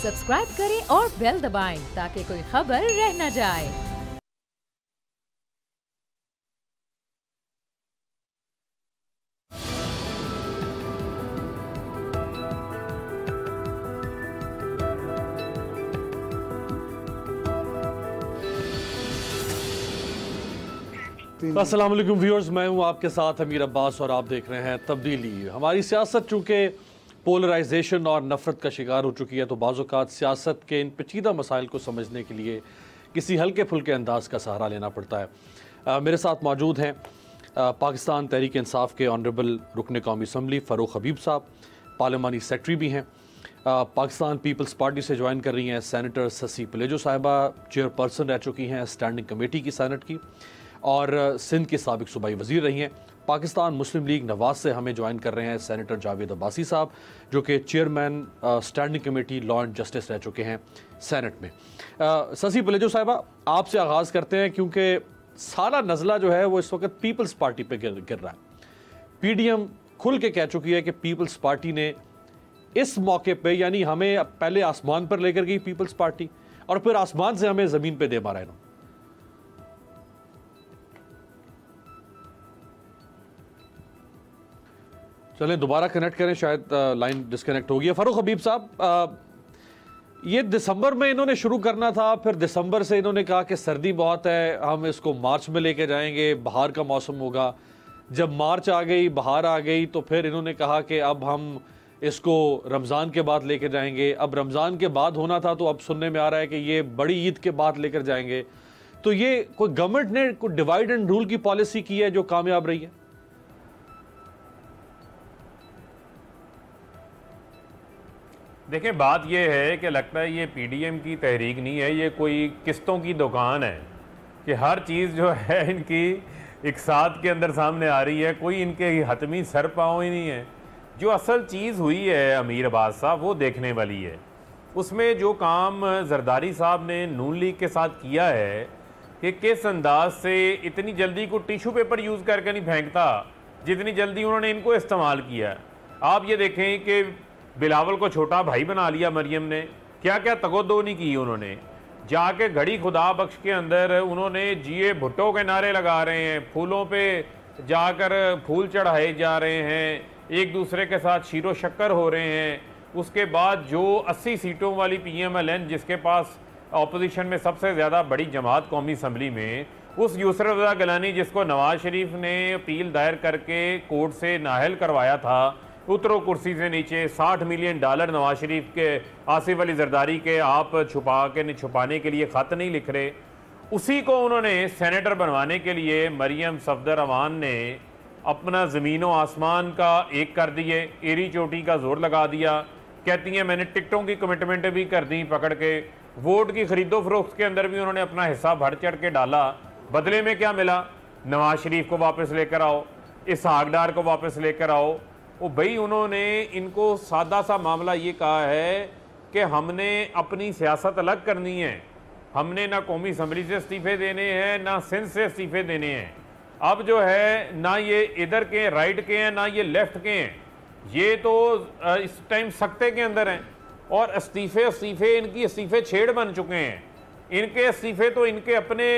Subscribe करें और bell दबाएं ताकि कोई खबर रह न जाए। अस्सलाम वालेकुम व्यूअर्स, मैं हूं आपके साथ अमीर अब्बास और आप देख रहे हैं तब्दीली। हमारी सियासत चूँकि पोलराइजेशन और नफ़रत का शिकार हो चुकी है, तो बाज़ औक़ात सियासत के इन पेचीदा मसाइल को समझने के लिए किसी हल्के फुल्के अंदाज का सहारा लेना पड़ता है। मेरे साथ मौजूद हैं पाकिस्तान तहरीक इंसाफ के ऑनरेबल रुकन कौमी असम्बली फ़ारूक हबीब साहब, पार्लिमानी सेक्रेटरी भी हैं। पाकिस्तान पीपल्स पार्टी से ज्वाइन कर रही हैं सेनेटर ससी पलेजो साहिबा, चेयरपर्सन रह चुकी हैं स्टैंडिंग कमेटी की सेनेट की, और सिंध के साबिक सूबाई वज़ीर रही हैं। पाकिस्तान मुस्लिम लीग नवाज से हमें ज्वाइन कर रहे हैं सेनेटर जावेद अब्बासी साहब, जो कि chairman standing committee law and justice रह चुके हैं सेनेट में। ससी पलेजो साहिबा, आपसे आगाज़ करते हैं क्योंकि सारा नज़ला जो है वो इस वक्त पीपल्स पार्टी पे गिर रहा है। PDM खुल के कह चुकी है कि पीपल्स पार्टी ने इस मौके पे, यानी हमें पहले आसमान पर लेकर गई पीपल्स पार्टी और फिर आसमान से हमें ज़मीन पे दे मारा इन्होंने। चलें दोबारा कनेक्ट करें, शायद लाइन डिस्कनेक्ट हो गई है। फ़ारूक हबीब साहब, ये दिसंबर में इन्होंने शुरू करना था, फिर दिसंबर से इन्होंने कहा कि सर्दी बहुत है, हम इसको मार्च में लेके जाएंगे, बाहर का मौसम होगा। जब मार्च आ गई, बाहर आ गई, तो फिर इन्होंने कहा कि अब हम इसको रमज़ान के बाद लेकर जाएंगे। अब रमज़ान के बाद होना था, तो अब सुनने में आ रहा है कि ये बड़ी ईद के बाद लेकर जाएंगे। तो ये कोई गवर्नमेंट ने कोई डिवाइड एंड रूल की पॉलिसी की है जो कामयाब रही है? देखिए, बात यह है कि लगता है ये PDM की तहरीक नहीं है, ये कोई किस्तों की दुकान है कि हर चीज़ जो है इनकी एक साथ के अंदर सामने आ रही है, कोई इनके हतमी सर पाँव ही नहीं है। जो असल चीज़ हुई है अमीर अब्बास साहब, वो देखने वाली है। उसमें जो काम जरदारी साहब ने नून लीग के साथ किया है कि किस अंदाज से इतनी जल्दी को टिशू पेपर यूज़ करके नहीं फेंकता जितनी जल्दी उन्होंने इनको इस्तेमाल किया। आप ये देखें कि बिलावल को छोटा भाई बना लिया मरियम ने, क्या क्या तगोदो नहीं की उन्होंने। जाके घड़ी खुदा बख्श के अंदर उन्होंने जिए भुट्टो के नारे लगा रहे हैं, फूलों पे जाकर फूल चढ़ाए जा रहे हैं, एक दूसरे के साथ शीरो शक्कर हो रहे हैं। उसके बाद जो 80 सीटों वाली PMLN, जिसके पास अपोजिशन में सबसे ज़्यादा बड़ी जमात कौमी असम्बली में, उस यूसुफ रज़ा गिलानी जिसको नवाज शरीफ ने अपील दायर करके कोर्ट से नाहल करवाया था, उतरो कुर्सी से नीचे, $60 मिलियन नवाज शरीफ के आसिफ अली जरदारी के आप छुपाने के लिए ख़त नहीं लिख रहे, उसी को उन्होंने सेनेटर बनवाने के लिए मरियम सफदर अवान ने अपना ज़मीनों आसमान का एक कर दिए, एरी चोटी का जोर लगा दिया। कहती हैं मैंने टिकटों की कमिटमेंट भी कर दी पकड़ के, वोट की खरीदो फरोख्त के अंदर भी उन्होंने अपना हिस्सा बढ़ चढ़ के डाला। बदले में क्या मिला? नवाज शरीफ को वापस लेकर आओ, इसहाक डार को वापस लेकर आओ। वो भाई उन्होंने इनको सादा सा मामला ये कहा है कि हमने अपनी सियासत अलग करनी है, हमने ना कौमी असम्बली से इस्तीफ़े देने हैं ना सिंध से इस्तीफ़े देने हैं। अब जो है ना ये इधर के राइट के हैं ना ये लेफ्ट के हैं, ये तो इस टाइम सख्ते के अंदर हैं। और इस्तीफ़े इनकी इस्तीफ़े छेड़ बन चुके हैं। इनके इस्तीफ़े तो इनके अपने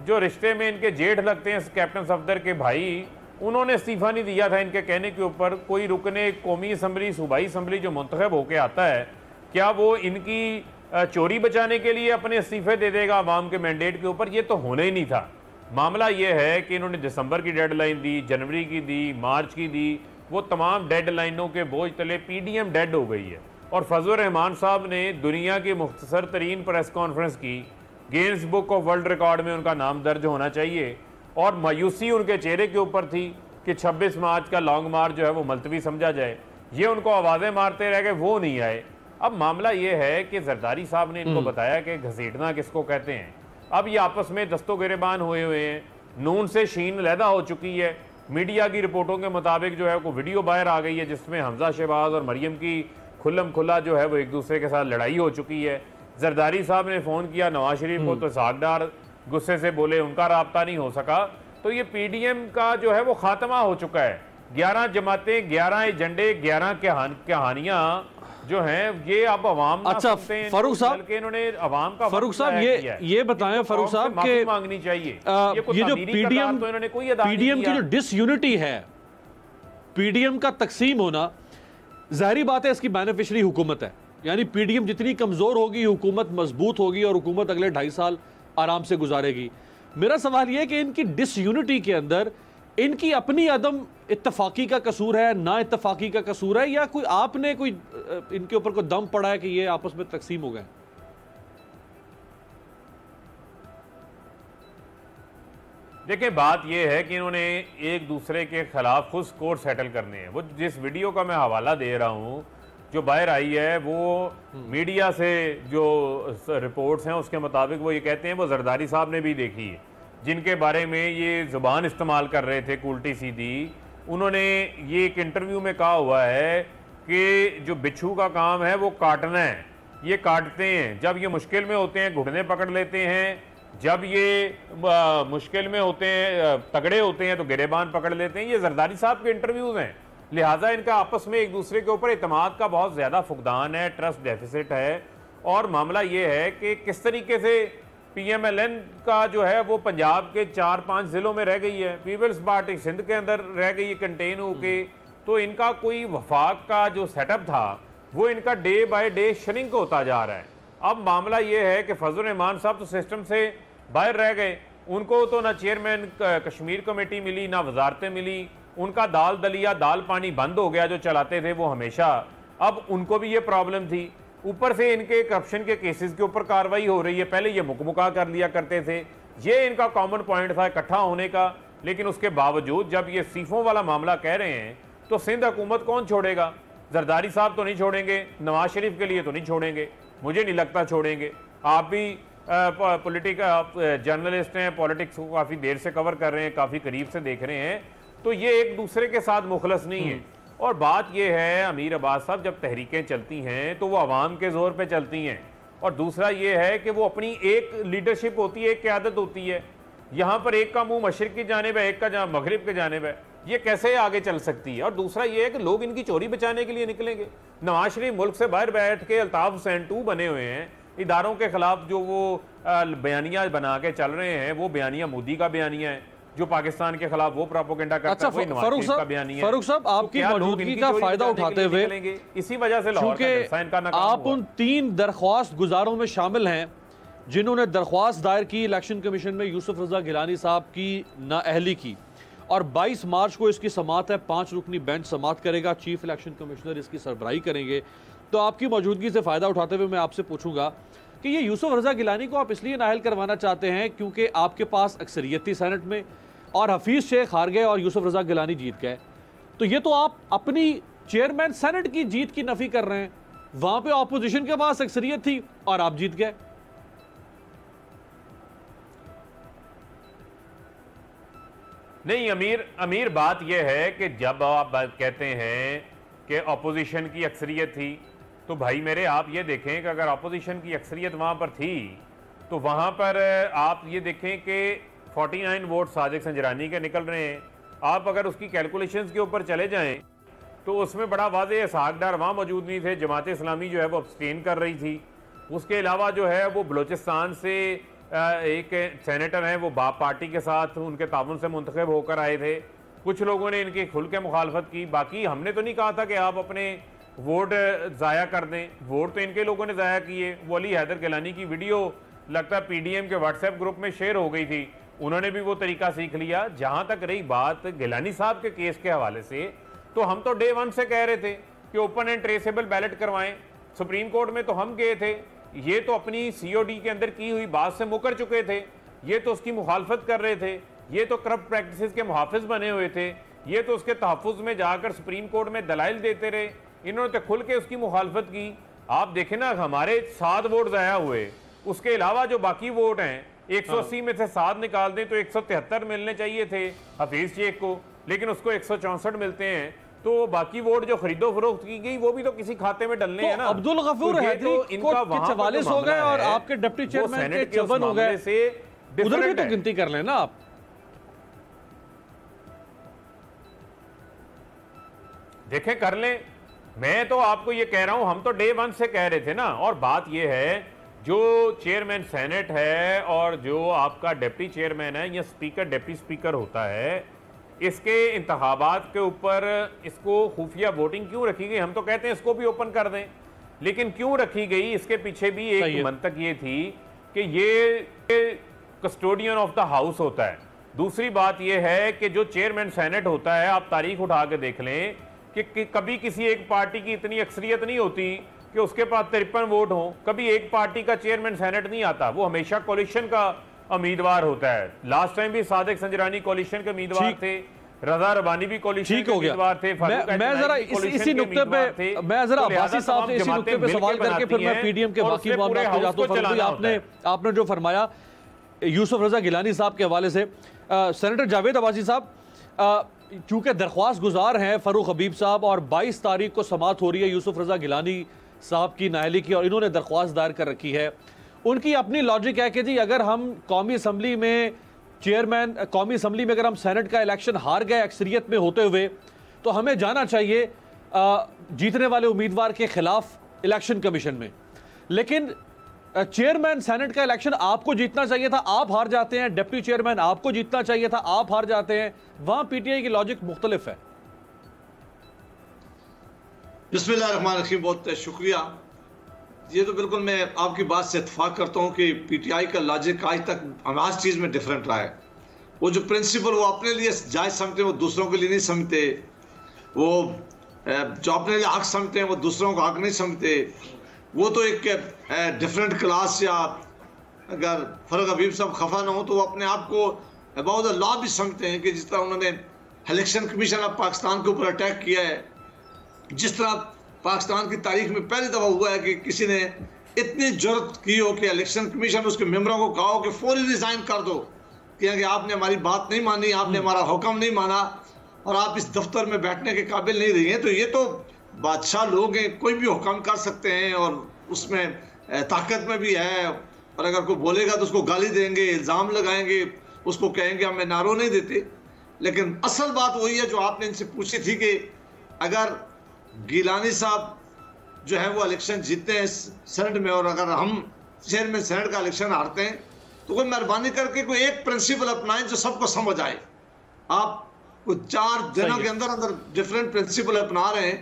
जो रिश्ते में इनके जेठ लगते हैं कैप्टन सफदर के भाई, उन्होंने इस्तीफ़ा नहीं दिया था इनके कहने के ऊपर। कोई रुकने कौमी असम्बली सूबाई असम्बली जो मुंतखब होकर आता है, क्या वो इनकी चोरी बचाने के लिए अपने इस्तीफ़े दे देगा अवाम के मैंडेट के ऊपर? ये तो होना ही नहीं था। मामला ये है कि इन्होंने दिसंबर की डेडलाइन दी, जनवरी की दी, मार्च की दी, वो तमाम डेडलाइनों के बोझ तले PDM डेड हो गई है। और फजलुर रहमान साहब ने दुनिया की मुख्तसर तरीन प्रेस कॉन्फ्रेंस की, Guinness book of world record में उनका नाम दर्ज होना चाहिए। और मायूसी उनके चेहरे के ऊपर थी कि 26 मार्च का लॉन्ग मार्च जो है वो मुलतवी समझा जाए। ये उनको आवाज़ें मारते रह गए, वो नहीं आए। अब मामला ये है कि जरदारी साहब ने इनको बताया कि घसीटना किसको कहते हैं। अब ये आपस में दस्तो गिरेबान हुए हैं, नून से शीन लैदा हो चुकी है। मीडिया की रिपोर्टों के मुताबिक जो है वो वीडियो बाहर आ गई है जिसमें हमजा शहबाज और मरियम की खुल्लम खुल्ला जो है वो एक दूसरे के साथ लड़ाई हो चुकी है। जरदारी साहब ने फ़ोन किया नवाज शरीफ को, तो इसहाक डार गुस्से से बोले, उनका राब्ता नहीं हो सका। तो ये PDM का जो है वो खात्मा हो चुका है। 11 जमातें, 11 एजेंडे, 11 कहानियाँ जो हैं ये अब अवाम ना अच्छा, सुनते हैं, फारूक साहब, बल्कि इन्होंने अवाम का फारूक साहब ये बताएं फारूक साहब के मांगनी चाहिए ये जो पीडीएम तो इन्होंने कोई अदा नहीं की किया। जो डिसयूनिटी है, पीडीएम का तकसीम होना, जाहिर बात है इसकी बेनिफिशरी हुकूमत है, यानी पीडीएम जितनी कमजोर होगी हुकूमत मजबूत होगी और हुकूमत अगले 2.5 साल आराम से गुजारेगी। मेरा सवाल यह है कि इनकी डिसयूनिटी के अंदर इनकी अपनी अदम इत्तफाकी का कसूर है, ना इत्तफाकी का कसूर है, या कोई आपने कोई इनके ऊपर कोई दम पड़ा है कि ये आपस में तकसीम हो गए? देखिए बात यह है कि इन्होंने एक दूसरे के खिलाफ खुद स्कोर सेटल करने हैं। वो जिस वीडियो का मैं हवाला दे रहा हूं जो बाहर आई है, वो मीडिया से जो रिपोर्ट्स हैं उसके मुताबिक वो ये कहते हैं वो जरदारी साहब ने भी देखी है, जिनके बारे में ये ज़ुबान इस्तेमाल कर रहे थे उल्टी सीधी। उन्होंने ये एक इंटरव्यू में कहा हुआ है कि जो बिच्छू का काम है वो काटना है, ये काटते हैं, जब ये मुश्किल में होते हैं घुटने पकड़ लेते हैं, जब ये मुश्किल में होते हैं तगड़े होते हैं तो गिरेबान पकड़ लेते हैं। ये जरदारी साहब के इंटरव्यूज़ हैं, लिहाजा इनका आपस में एक दूसरे के ऊपर इत्मीनान का बहुत ज़्यादा फुकदान है, ट्रस्ट डेफिसिट है। और मामला ये है कि किस तरीके से PMLN का जो है वो पंजाब के 4-5 ज़िलों में रह गई है, पीपल्स पार्टी सिंध के अंदर रह गई है कंटेन होके, तो इनका कोई वफाक का जो सेटअप था वो इनका डे बाय डे श्रिंक होता जा रहा है। अब मामला ये है कि फजल रहमान साहब तो सिस्टम से बाहर रह गए, उनको तो ना चेयरमैन कश्मीर कमेटी मिली ना वजारतें मिली, उनका दाल दलिया दाल पानी बंद हो गया जो चलाते थे वो हमेशा। अब उनको भी ये प्रॉब्लम थी, ऊपर से इनके करप्शन के केसेस के ऊपर कार्रवाई हो रही है। पहले ये मुकमुका कर लिया करते थे, ये इनका कॉमन पॉइंट था इकट्ठा होने का, लेकिन उसके बावजूद जब ये सीफों वाला मामला कह रहे हैं तो सिंध हुकूमत कौन छोड़ेगा? जरदारी साहब तो नहीं छोड़ेंगे, नवाज शरीफ के लिए तो नहीं छोड़ेंगे, मुझे नहीं लगता छोड़ेंगे। आप भी जर्नलिस्ट हैं, पॉलिटिक्स को काफ़ी देर से कवर कर रहे हैं, काफ़ी करीब से देख रहे हैं, तो ये एक दूसरे के साथ मुखलस नहीं है। और बात यह है अमीर अब्बास साहब, जब तहरीकें चलती हैं तो वो अवाम के जोर पे चलती हैं, और दूसरा ये है कि वो अपनी एक लीडरशिप होती है, एक क़यादत होती है। यहाँ पर एक का मुंह मशरिक की जानिब है, एक का मगरिब की जानिब है, ये कैसे आगे चल सकती है? और दूसरा ये है कि लोग इनकी चोरी बचाने के लिए निकलेंगे। नवाज शरीफ मुल्क से बाहर बैठ के अल्ताफ हुसैन 2 बने हुए हैं, इदारों के खिलाफ जो वो बयानियाँ बना के चल रहे हैं, वो बयानियाँ मोदी का बयानिया है, जो पाकिस्तान के खिलाफ वो प्रोपेगेंडा करता है, फारूक साहब आपकी मौजूदगी का फायदा उठाते हुए, इसी वजह से आप उन 3 दरख्वास्त गुजारों में शामिल हैं जिन्होंने दरख्वास्त दायर की इलेक्शन कमीशन में यूसुफ रजा गिलानी साहब की नाअहली की, और 22 मार्च को इसकी समाअत है, 5 रुकनी बेंच समाअत करेगा, चीफ इलेक्शन कमिश्नर इसकी सरबराही करेंगे। तो आपकी मौजूदगी से फ़ायदा उठाते हुए मैं आपसे पूछूंगा कि ये यूसुफ रजा गिलानी को आप इसलिए नाअहल करवाना चाहते हैं क्योंकि आपके पास अक्सरियत थी सेनेट में और हफीज़ शेख हार गए और यूसुफ रजा गिलानी जीत गए, तो ये तो आप अपनी चेयरमैन सेनेट की जीत की नफ़ी कर रहे हैं। वहां पे ऑपोजिशन के पास अक्सरियत थी और आप जीत गए। नहीं अमीर बात यह है कि जब आप कहते हैं कि अपोजिशन की अक्सरियत थी, तो भाई मेरे आप ये देखें कि अगर अपोजिशन की अक्सरियत वहाँ पर थी तो वहाँ पर आप ये देखें कि 49 वोट सादिक संजरानी के निकल रहे हैं। आप अगर उसकी कैलकुलेशंस के ऊपर चले जाएं तो उसमें बड़ा वाज़ेह इसहाक़ वहाँ मौजूद नहीं थे, जमात इस्लामी जो है वो अब्सटेन कर रही थी। उसके अलावा जो है वो बलूचिस्तान से एक सेनेटर हैं, वो बाप पार्टी के साथ उनके ताउन से मुंतखब होकर आए थे। कुछ लोगों ने इनकी खुल के मुखालफत की। बाकी हमने तो नहीं कहा था कि आप अपने वोट ज़ाया कर दें, वोट तो इनके लोगों ने ज़ाया किए। वो अली हैदर गिलानी की वीडियो लगता है PDM के व्हाट्सएप ग्रुप में शेयर हो गई थी, उन्होंने भी वो तरीका सीख लिया। जहाँ तक रही बात गिलानी साहब के केस के हवाले से, तो हम तो डे 1 से कह रहे थे कि ओपन एंड ट्रेसेबल बैलेट करवाएं। सुप्रीम कोर्ट में तो हम गए थे, ये तो अपनी COD के अंदर की हुई बात से मुकर चुके थे, ये तो उसकी मुखालफत कर रहे थे, ये तो करप्ट प्रैक्टिसेस के मुहाफिज बने हुए थे, ये तो उसके तहफ़्फ़ुज़ में जाकर सुप्रीम कोर्ट में दलाइल देते रहे, इन्होंने तो खुल के उसकी मुखालफत की। आप देखें ना, हमारे 7 वोट ज़ाया हुए, उसके अलावा जो बाकी वोट हैं 180 में से 7 निकाल दें तो 173 मिलने चाहिए थे हफीज़ शेख को, लेकिन उसको 164 मिलते हैं। तो बाकी वोट जो खरीदो फरोख्त की गई वो भी तो किसी खाते में डलने हैं ना। अब्दुल गफूर हैदरी को 44 हो गए और आपके डिप्टी चेयरमैन के 54 हो गए, उधर भी तो गिनती कर लेना आप। देखें कर लें, मैं तो आपको ये कह रहा हूं, हम तो डे वन से कह रहे थे ना। और बात ये है, जो चेयरमैन सेनेट है और जो आपका डिप्टी चेयरमैन है या स्पीकर डिप्टी स्पीकर होता है, इसके इंतखाबात के ऊपर इसको खुफिया वोटिंग क्यों रखी गई? हम तो कहते हैं इसको भी ओपन कर दें, लेकिन क्यों रखी गई? इसके पीछे भी एक मंतक ये थी कि ये कस्टोडियन ऑफ द हाउस होता है। दूसरी बात यह है कि जो चेयरमैन सेनेट होता है, आप तारीख उठा के देख लें कि कभी किसी एक पार्टी की इतनी अक्सरियत नहीं होती कि उसके पास 53 वोट हों। कभी एक पार्टी का चेयरमैन सेनेट नहीं आता, वो हमेशा कोलिशन का उम्मीदवार होता है। लास्ट टाइम भी सादिक संजरानी कोलिशन के उम्मीदवार थे, रजा रबानी भी कोलिशन के उम्मीदवार थे। मैं जरा इसी नुक्ते पे, मैं जरा अब्बासी साहब से इसी नुक्ते पे सवाल करके फिर मैं पीडीएम के बाकी मामलों पे जाता हूं। आपने जो फरमाया यूसुफ रजा गिलानी साहब के हवाले से, सेनेटर जावेद अब्बासी साहब चूंकि दरख्वास्त गुजार हैं फरूख हबीब साहब और 22 तारीख को समाअत हो रही है यूसुफ रजा गिलानी साहब की नाअहली की, और इन्होंने दरख्वास्त दायर कर रखी है। उनकी अपनी लॉजिक है कि जी अगर हम कौमी असम्बली में चेयरमैन, कौमी असम्बली में अगर हम सेनेट का इलेक्शन हार गए अक्सरियत में होते हुए, तो हमें जाना चाहिए जीतने वाले उम्मीदवार के खिलाफ इलेक्शन कमीशन में। लेकिन चेयरमैन सेनेट का इलेक्शन आपको जीतना चाहिए था, आप हार जाते हैं। डिप्टी चेयरमैन आपको जीतना चाहिए था, आप हार जाते हैं। वहां पीटीआई की लॉजिक मुख्तलिफ है। बिस्मिल्लाहिर्रहमानिर्रहीम, बहुत शुक्रिया। ये तो बिल्कुल मैं आपकी बात से इत्तेफाक करता हूँ कि पीटीआई का लॉजिक आज तक हर चीज़ में डिफरेंट रहा है। वो जो प्रिंसिपल वो अपने लिए जायज़ समझते हैं वो दूसरों के लिए नहीं समझते, वो जो अपने लिए हक समझते हैं वो दूसरों का हक नहीं समझते। वो तो एक डिफरेंट क्लास, या अगर फरूख हबीब साहब खफा ना हो तो वो अपने आप को अबाउट द लॉ भी समझते हैं कि जिस तरह उन्होंने इलेक्शन कमीशन ऑफ पाकिस्तान के ऊपर अटैक किया है, जिस तरह पाकिस्तान की तारीख में पहली दफ़ा हुआ है कि किसी ने इतनी जुर्रत की हो कि इलेक्शन कमीशन उसके मेंबरों को कहा हो कि फौरी रिज़ाइन कर दो, कि आपने हमारी बात नहीं मानी, आपने हमारा हुक्म नहीं माना और आप इस दफ्तर में बैठने के काबिल नहीं रही हैं। तो ये तो बादशाह लोग हैं, कोई भी हुक्म कर सकते हैं और उसमें ताकत में भी है, और अगर कोई बोलेगा तो उसको गाली देंगे, इल्ज़ाम लगाएंगे, उसको कहेंगे हमें नारो नहीं देते। लेकिन असल बात वही है जो आपने इनसे पूछी थी कि अगर गिलानी साहब जो है वो इलेक्शन जीतते हैं सेनेट में और अगर हम चेयरमैन सेनेट का इलेक्शन हारते हैं, तो कोई मेहरबानी करके कोई एक प्रिंसिपल अपनाएं जो सबको समझ आए। आप कुछ 4 दिनों के अंदर अंदर डिफरेंट प्रिंसिपल अपना रहे हैं,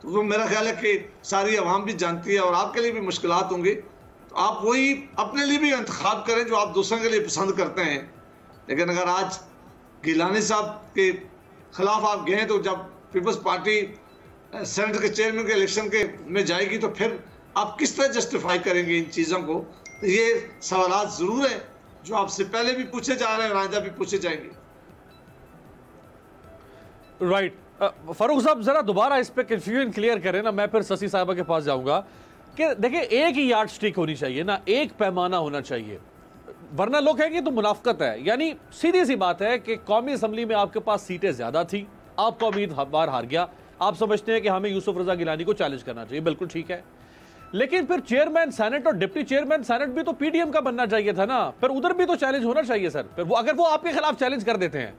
तो मेरा ख्याल है कि सारी आवाम भी जानती है और आपके लिए भी मुश्किलात होंगे। तो आप वही अपने लिए भी इंतखाब करें जो आप दूसरों के लिए पसंद करते हैं। लेकिन अगर आज गिलानी साहब के खिलाफ आप गए तो जब पीपल्स पार्टी सेनेट के चेयरमैन के इलेक्शन के में जाएगी तो फिर आप किस तरह जस्टिफाई करेंगे इन चीज़ों को? तो ये सवाल ज़रूर है जो आपसे पहले भी पूछे जा रहे हैं और आइंदा भी पूछे जाएंगे। राइट फारूक साहब, जरा दोबारा इस पे कंफ्यूजन क्लियर करें ना। मैं फिर शशि साहिबा के पास जाऊंगा कि देखिए एक ही यार्ड स्टिक होनी चाहिए ना, एक पैमाना होना चाहिए, वरना लोग कहेंगे तो मुनाफकत है। यानी सीधी सी बात है कि कौमी असम्बली में आपके पास सीटें ज्यादा थी, आपका उम्मीदवार हार गया, आप समझते हैं कि हमें यूसुफ रजा गिलानी को चैलेंज करना चाहिए, बिल्कुल ठीक है। लेकिन फिर चेयरमैन सेनेट और डिप्टी चेयरमैन सेनेट भी तो पीडीएम का बनना चाहिए था ना, फिर उधर भी तो चैलेंज होना चाहिए सर। फिर वो अगर वो आपके खिलाफ चैलेंज कर देते हैं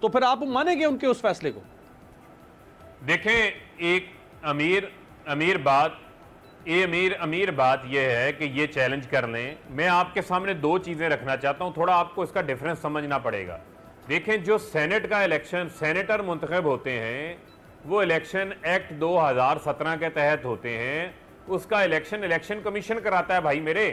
तो फिर आप मानेंगे उनके उस फैसले को? देखें, एक अमीर बात यह है कि ये चैलेंज कर लें। मैं आपके सामने 2 चीज़ें रखना चाहता हूं, थोड़ा आपको इसका डिफरेंस समझना पड़ेगा। देखें, जो सेनेट का इलेक्शन सेनेटर मुंतखब होते हैं वो इलेक्शन एक्ट 2017 के तहत होते हैं। उसका इलेक्शन कमीशन कराता है भाई मेरे।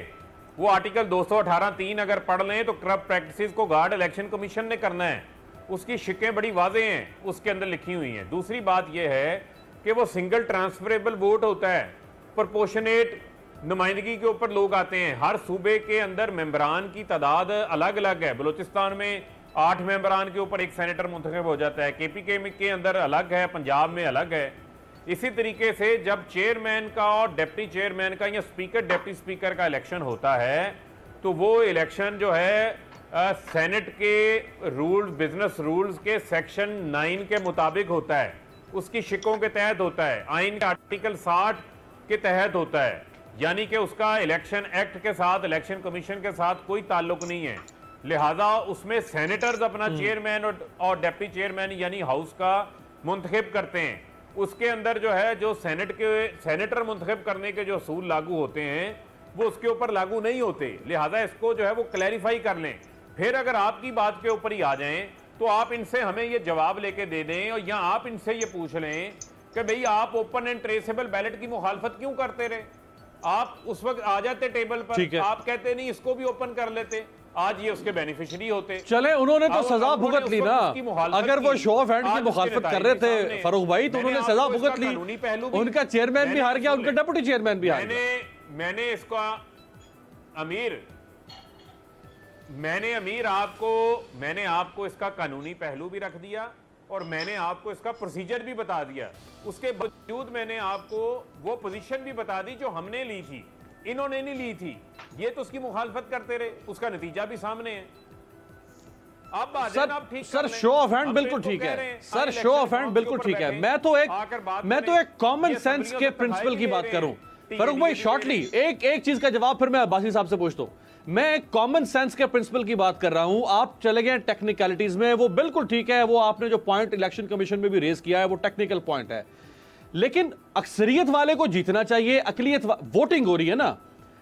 वो आर्टिकल 218(3) अगर पढ़ लें तो करप्ट प्रैक्टिसेस को गार्ड इलेक्शन कमीशन ने करना है। उसकी शिकें बड़ी वाज़ेह हैं, उसके अंदर लिखी हुई हैं। दूसरी बात यह है कि वो सिंगल ट्रांसफरेबल वोट होता है, प्रोपोर्शनेट नुमाइंदगी के ऊपर लोग आते हैं। हर सूबे के अंदर मेंबरान की तादाद अलग अलग है। बलूचिस्तान में 8 मेंबरान के ऊपर एक सेनेटर मुंतखब हो जाता है, KPK के अंदर अलग है, पंजाब में अलग है। इसी तरीके से जब चेयरमैन का और डिप्टी चेयरमैन का या स्पीकर डिप्टी स्पीकर का इलेक्शन होता है तो वो इलेक्शन जो है सेनेट के रूल्स, बिजनेस रूल्स के सेक्शन 9 के मुताबिक होता है, उसकी शिकों के तहत होता है, आइन के आर्टिकल 60 के तहत होता है। यानी कि उसका इलेक्शन एक्ट के साथ, इलेक्शन कमीशन के साथ कोई ताल्लुक नहीं है। लिहाजा उसमें सेनेटर्स अपना चेयरमैन और डिप्टी चेयरमैन यानी हाउस का मुंतखब करते हैं। उसके अंदर जो है जो सेनेटर मुंतखब करने के जो असूल लागू होते हैं वो उसके ऊपर लागू नहीं होते, लिहाजा इसको जो है वो क्लैरिफाई कर लें। फिर अगर आपकी बात के ऊपर ही आ जाएं तो आप इनसे हमें ये जवाब लेके दे दें, और या आप इनसे ये पूछ लें कि भाई आप ओपन एंड ट्रेसेबल बैलेट की मुखालफत क्यों करते रहे? आप उस वक्त आ जाते टेबल पर, आप कहते नहीं इसको भी ओपन कर लेते, आज ये उसके बेनिफिशियरी होते। चले उन्होंने तो सजा भुगत ली ना, अगर वो शो ऑफ हैंड की मुखालफत कर रहे थे फारूक भाई तो उन्होंने सजा भुगत ली, उनका चेयरमैन भी हार गया, उनका डेप्यूटी चेयरमैन भी हार गया। मैंने आपको इसका कानूनी पहलू भी रख दिया और मैंने आपको इसका प्रोसीजर भी बता दिया। उसके बावजूद मैंने आपको वो पोजीशन भी बता दी जो हमने ली थी, इन्होंने नहीं ली थी। ये तो उसकी मुखालफत करते रहे, उसका नतीजा भी सामने है। सर शो ऑफ हैंड बिल्कुल ठीक है, सर शो ऑफ हैंड बिल्कुल ठीक है। मैं तो एक कॉमन सेंस के प्रिंसिपल की बात करूं फारूक भाई, शॉर्टली एक चीज का जवाब फिर मैं अब्बासी साहब से पूछता हूं। मैं एक कॉमन सेंस के प्रिंसिपल की बात कर रहा हूं, आप चले गए टेक्निकलिटीज में, वो बिल्कुल ठीक है, वो आपने जो पॉइंट इलेक्शन कमीशन में भी रेज किया है वो टेक्निकल पॉइंट है, लेकिन अक्सरियत वाले को जीतना चाहिए, अकलियत वोटिंग हो रही है ना,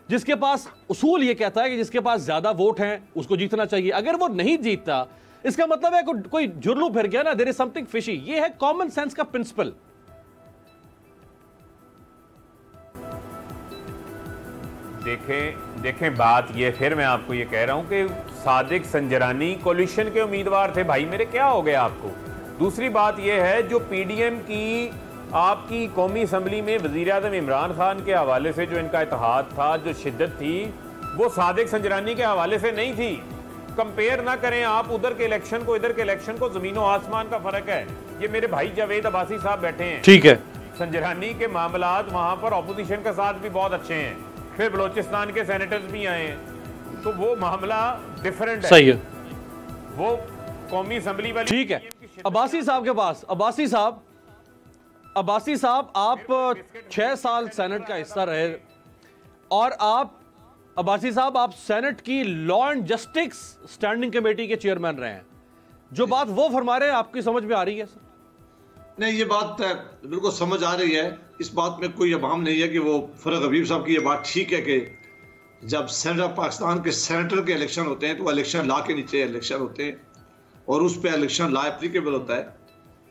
जिसके पास उसूल ये कहता है कि जिसके पास ज्यादा वोट हैं उसको जीतना चाहिए। अगर वो नहीं जीतता इसका मतलब है कोई जुर्लू फिर गया ना, देयर इज समथिंग फिशी। ये है कॉमन सेंस का प्रिंसिपल। देखें बात ये, फिर मैं आपको ये कह रहा हूं कि सादिक संजरानी कोलिशन के उम्मीदवार थे भाई मेरे, क्या हो गया आपको? दूसरी बात ये है जो पीडीएम की आपकी कौमी असम्बली में वज़ीर आज़म इमरान खान के हवाले से जो इनका इत्तेहाद था, जो शिद्दत थी, वो सादिक संजरानी के हवाले से नहीं थी। कंपेयर ना करें आप उधर के इलेक्शन को इधर के इलेक्शन को, जमीन और आसमान का फर्क है। ये मेरे भाई जावेद अब्बासी साहब बैठे हैं, ठीक है, संजरानी के मामलात वहां पर ऑपोजिशन के साथ भी बहुत अच्छे हैं, फिर बलोचिस्तान के सेनेटर्स भी आए हैं, तो वो मामला डिफरेंट है। सही है, वो कौमी असम्बली वाली ठीक है। अब्बासी साहब के पास, अब्बासी साहब आप 6 साल सेनेट का हिस्सा रहे और अब्बासी साहब आप सेनेट की law and justice standing committee के चेयरमैन रहे हैं, जो बात वो फरमा रहे हैं आपकी समझ में आ रही है? नहीं, ये बात बिल्कुल समझ आ रही है, इस बात में कोई अभाम नहीं है कि वो फरग हबीब साहब की ये बात ठीक है कि जब सेनेट ऑफ पाकिस्तान के सेनेटर के इलेक्शन होते हैं तो इलेक्शन लॉ के नीचे इलेक्शन होते हैं और उस पर इलेक्शन लॉ एप्लीकेबल होता है,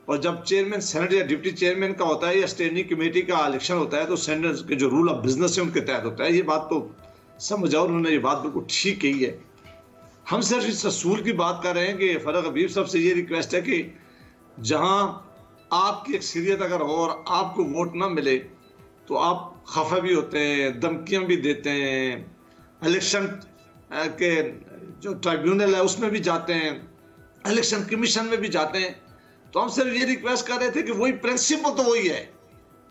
और जब चेयरमैन सेनेट या डिप्टी चेयरमैन का होता है या स्टैंडिंग कमेटी का इलेक्शन होता है तो सेनेट के जो रूल ऑफ बिजनेस है उनके तहत होता है। ये बात तो समझ आओ, उन्होंने ये बात बिल्कुल ठीक कही है। हम सिर्फ इस असूल की बात कर रहे हैं कि फरग हबीब साहब से ये रिक्वेस्ट है कि जहां आपकी अक्सरियत अगर हो और आपको वोट ना मिले तो आप खफा भी होते हैं, धमकियां भी देते हैं, इलेक्शन के जो ट्राइब्यूनल है उसमें भी जाते हैं, इलेक्शन कमीशन में भी जाते हैं। तो हम सिर्फ ये रिक्वेस्ट कर रहे थे कि वही प्रिंसिपल तो वही है,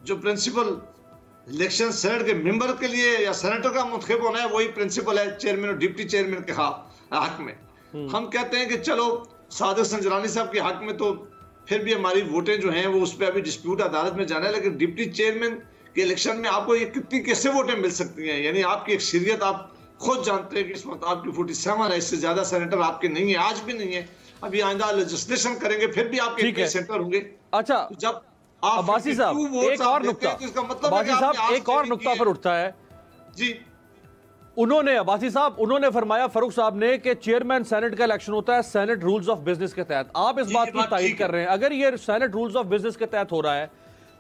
जो प्रिंसिपल इलेक्शन सेनेट के मेंबर के लिए या सेनेटर का मुंतखब होना है वही प्रिंसिपल है चेयरमैन और डिप्टी चेयरमैन के हक में। हम कहते हैं कि चलो सादिक संजरानी साहब के हक में तो फिर भी हमारी वोटें जो हैं वो उस पर अभी डिस्प्यूट अदालत में जाना है, लेकिन डिप्टी चेयरमैन के इलेक्शन में आपको ये कितनी कैसे वोटें मिल सकती हैं? यानी आपकी अक्सरियत आप खुद जानते हैं कि इस वक्त आपकी 47 है, इससे ज्यादा सेनेटर आपके नहीं है, आज भी नहीं है। अभी आइंदा लेजिस्लेशन करेंगे फिर भी आपके सेनेटर होंगे। अच्छा, तो जब अब्बासी साहब एक और नुक्ता, अब्बासी साहब एक और नुक्ता पर उठता है जी। अब्बासी साहब उन्होंने फरमाया फारूक साहब ने कि चेयरमैन सेनेट का इलेक्शन होता है सेनेट रूल्स ऑफ बिजनेस के तहत। आप इस बात की तायीद कर रहे हैं, अगर ये सेनेट रूल्स ऑफ बिजनेस के तहत हो रहा है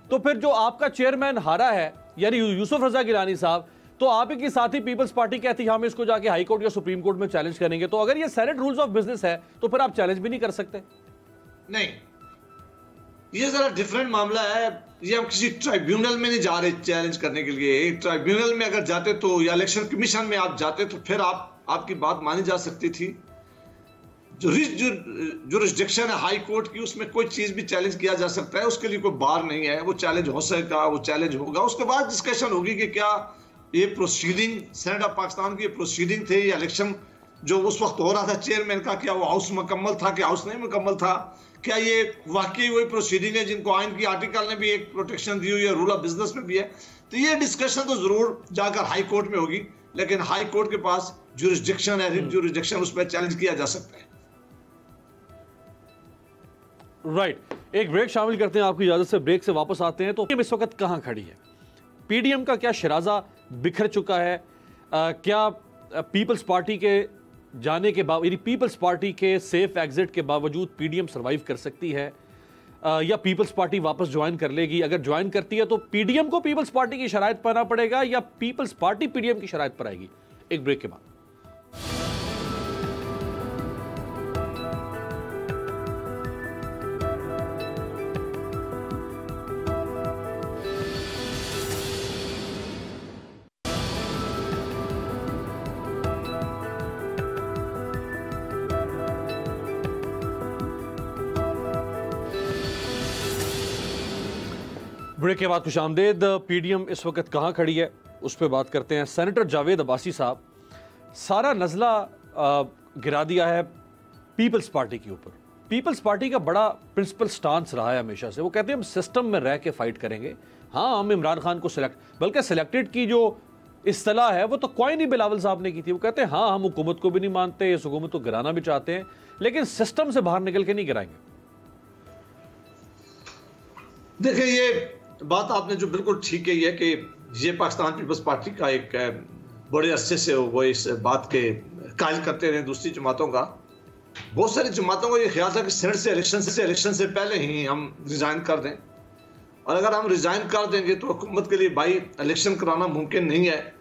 तो फिर जो आपका चेयरमैन हारा है यानी यूसुफ रजा गिलानी साहब, तो आप ही की साथी पीपल्स पार्टी कहती है हम इसको जाके हाई कोर्ट या सुप्रीम कोर्ट में चैलेंज करेंगे। तो अगर ये सेनेट रूल्स ऑफ बिजनेस है तो फिर आप चैलेंज भी नहीं कर सकते। नहीं, ये जरा डिफरेंट मामला है, ये हम किसी ट्राइब्यूनल में नहीं जा रहे चैलेंज करने के लिए। ट्राइब्यूनल में अगर जाते तो या इलेक्शन कमीशन में आप जाते तो फिर आपकी बात मानी जा सकती थी। जो जुरिस्डिक्शन है हाई कोर्ट की उसमें कोई चीज भी चैलेंज किया जा सकता है, उसके लिए कोई बार नहीं है, वो चैलेंज हो सकेगा, वो चैलेंज होगा। उसके बाद डिस्कशन होगी कि क्या ये प्रोसीडिंग सेनेट ऑफ पाकिस्तान की प्रोसीडिंग थे या इलेक्शन जो उस वक्त हो रहा था चेयरमैन का, क्या वो हाउस मुकम्मल था कि हाउस नहीं मुकम्मल था, क्या ये वाकई वही प्रोसीडिंग है जिनको आइन की आर्टिकल ने भी एक प्रोटेक्शन दी हुई है, रूल ऑफ बिजनेस में भी है। तो ये डिस्कशन तो जरूर जाकर हाई कोर्ट में होगी, लेकिन हाई कोर्ट के पास जुरिस्डिक्शन है, जुरिस्डिक्शन उस पर चैलेंज किया जा सकता है। राइट, एक ब्रेक शामिल करते हैं आपकी इजाजत से। ब्रेक से वापस आते हैं तो इस वक्त कहां खड़ी है पीडीएम का? क्या शराजा बिखर चुका है? क्या पीपल्स पार्टी के जाने के बावजूद, यानी पीपल्स पार्टी के सेफ एग्जिट के बावजूद पीडीएम सरवाइव कर सकती है, या पीपल्स पार्टी वापस ज्वाइन कर लेगी? अगर ज्वाइन करती है तो पीडीएम को पीपल्स पार्टी की शराइत पर आना पड़ेगा या पीपल्स पार्टी पीडीएम की शराइत पर आएगी? एक ब्रेक के बाद। ब्रेक के बाद खुशामदेद। पीडीएम इस वक्त कहां खड़ी है उस पर बात करते हैं। सेनेटर जावेद अब्बासी साहब सारा नज़ला गिरा दिया है पीपल्स पार्टी के ऊपर। पीपल्स पार्टी का बड़ा प्रिंसिपल स्टांस रहा है हमेशा से, वो कहते हैं हम सिस्टम में रह के फाइट करेंगे। हाँ, हम इमरान खान को बल्कि सिलेक्टेड की जो इस्तिलाह है वो तो कोई नहीं बिलावल साहब ने की थी। वो कहते हैं हाँ, हम हुकूमत को भी नहीं मानते, इस हुकूमत को गिराना भी चाहते हैं, लेकिन सिस्टम से बाहर निकल के नहीं गिराएंगे। देखिए, ये बात आपने जो बिल्कुल ठीक कही है कि ये पाकिस्तान पीपल्स पार्टी का एक बड़े अरसे से वो इस बात के कायल करते रहे दूसरी जमातों का। बहुत सारी जमातों को ये ख्याल था कि सेनेट से इलेक्शन से पहले ही हम रिजाइन कर दें, और अगर हम रिजाइन कर देंगे तो हुकूमत के लिए बाई इलेक्शन कराना मुमकिन नहीं है,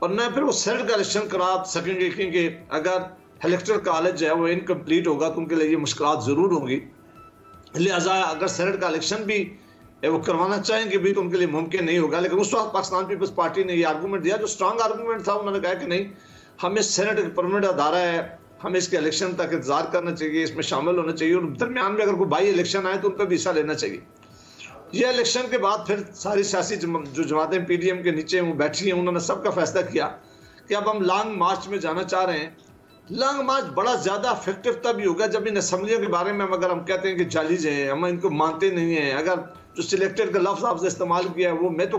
और न फिर वो सेनेट का इलेक्शन करा सकेंगे, क्योंकि अगर इलेक्टोरल कॉलेज जो है वो इनकम्प्लीट होगा तो उनके लिए ये मुश्किलात ज़रूर होंगी। लिहाजा अगर सेनेट का इलेक्शन भी वो करवाना चाहेंगे भी तो उनके लिए मुमकिन नहीं होगा। लेकिन उस वक्त पाकिस्तान पीपल्स पार्टी ने ये आर्गूमेंट दिया, जो स्ट्रांग आर्गूमेंट था। उन्होंने कहा कि नहीं, हमें सेनेट एक परमानेंट अदारा है, हमें इसके इलेक्शन तक इंतजार करना चाहिए, इसमें शामिल होना चाहिए, और दरमियान में अगर कोई बाई इलेक्शन आए तो उन पर भी हिस्सा लेना चाहिए। ये इलेक्शन के बाद फिर सारी सियासी जो जमातें पीडीएम के नीचे वो बैठी हैं, उन्होंने सबका फैसला किया कि अब हम लॉन्ग मार्च में जाना चाह रहे हैं। लॉन्ग मार्च बड़ा ज़्यादा इफेक्टिव तब ही होगा जब इन असम्बलियों के बारे में अगर हम कहते हैं कि जालीज हैं, हम इनको मानते नहीं हैं, अगर जो सिलेक्टेड का लफ्ज़ आपने इस्तेमाल किया है वो मैं तो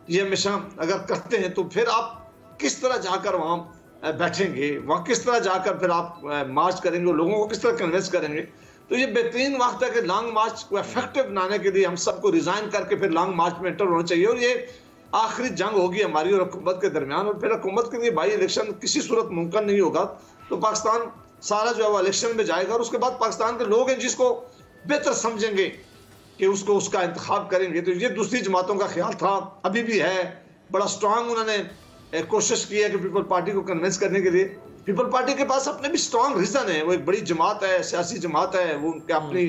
ये हमेशा अगर करते हैं तो फिर आप किस तरह जाकर वहाँ बैठेंगे, वहाँ किस तरह जाकर फिर आप मार्च करेंगे, लोगों को किस तरह कन्विंस करेंगे। तो ये बेहतरीन वक्त है कि लॉन्ग मार्च को इफेक्टिव बनाने के लिए हम सबको रिजाइन करके फिर लॉन्ग मार्च में एंटर होना चाहिए, और ये आखिरी जंग होगी हमारी और हुकूमत के दरमियान, और फिर हुकूमत के लिए बाई इलेक्शन किसी सूरत मुमकिन नहीं होगा। तो पाकिस्तान सारा जो है वो इलेक्शन में जाएगा, और उसके बाद पाकिस्तान के लोग हैं जिसको बेहतर समझेंगे कि उसको उसका इंतखाब करेंगे। तो ये दूसरी जमातों का ख्याल था, अभी भी है। बड़ा स्ट्रांग उन्होंने कोशिश की है कि पीपल पार्टी को कन्विंस करने के लिए। पीपल पार्टी के पास अपने भी स्ट्रांग रीजन है, वो एक बड़ी जमात है, सियासी जमात है, वो उनके अपनी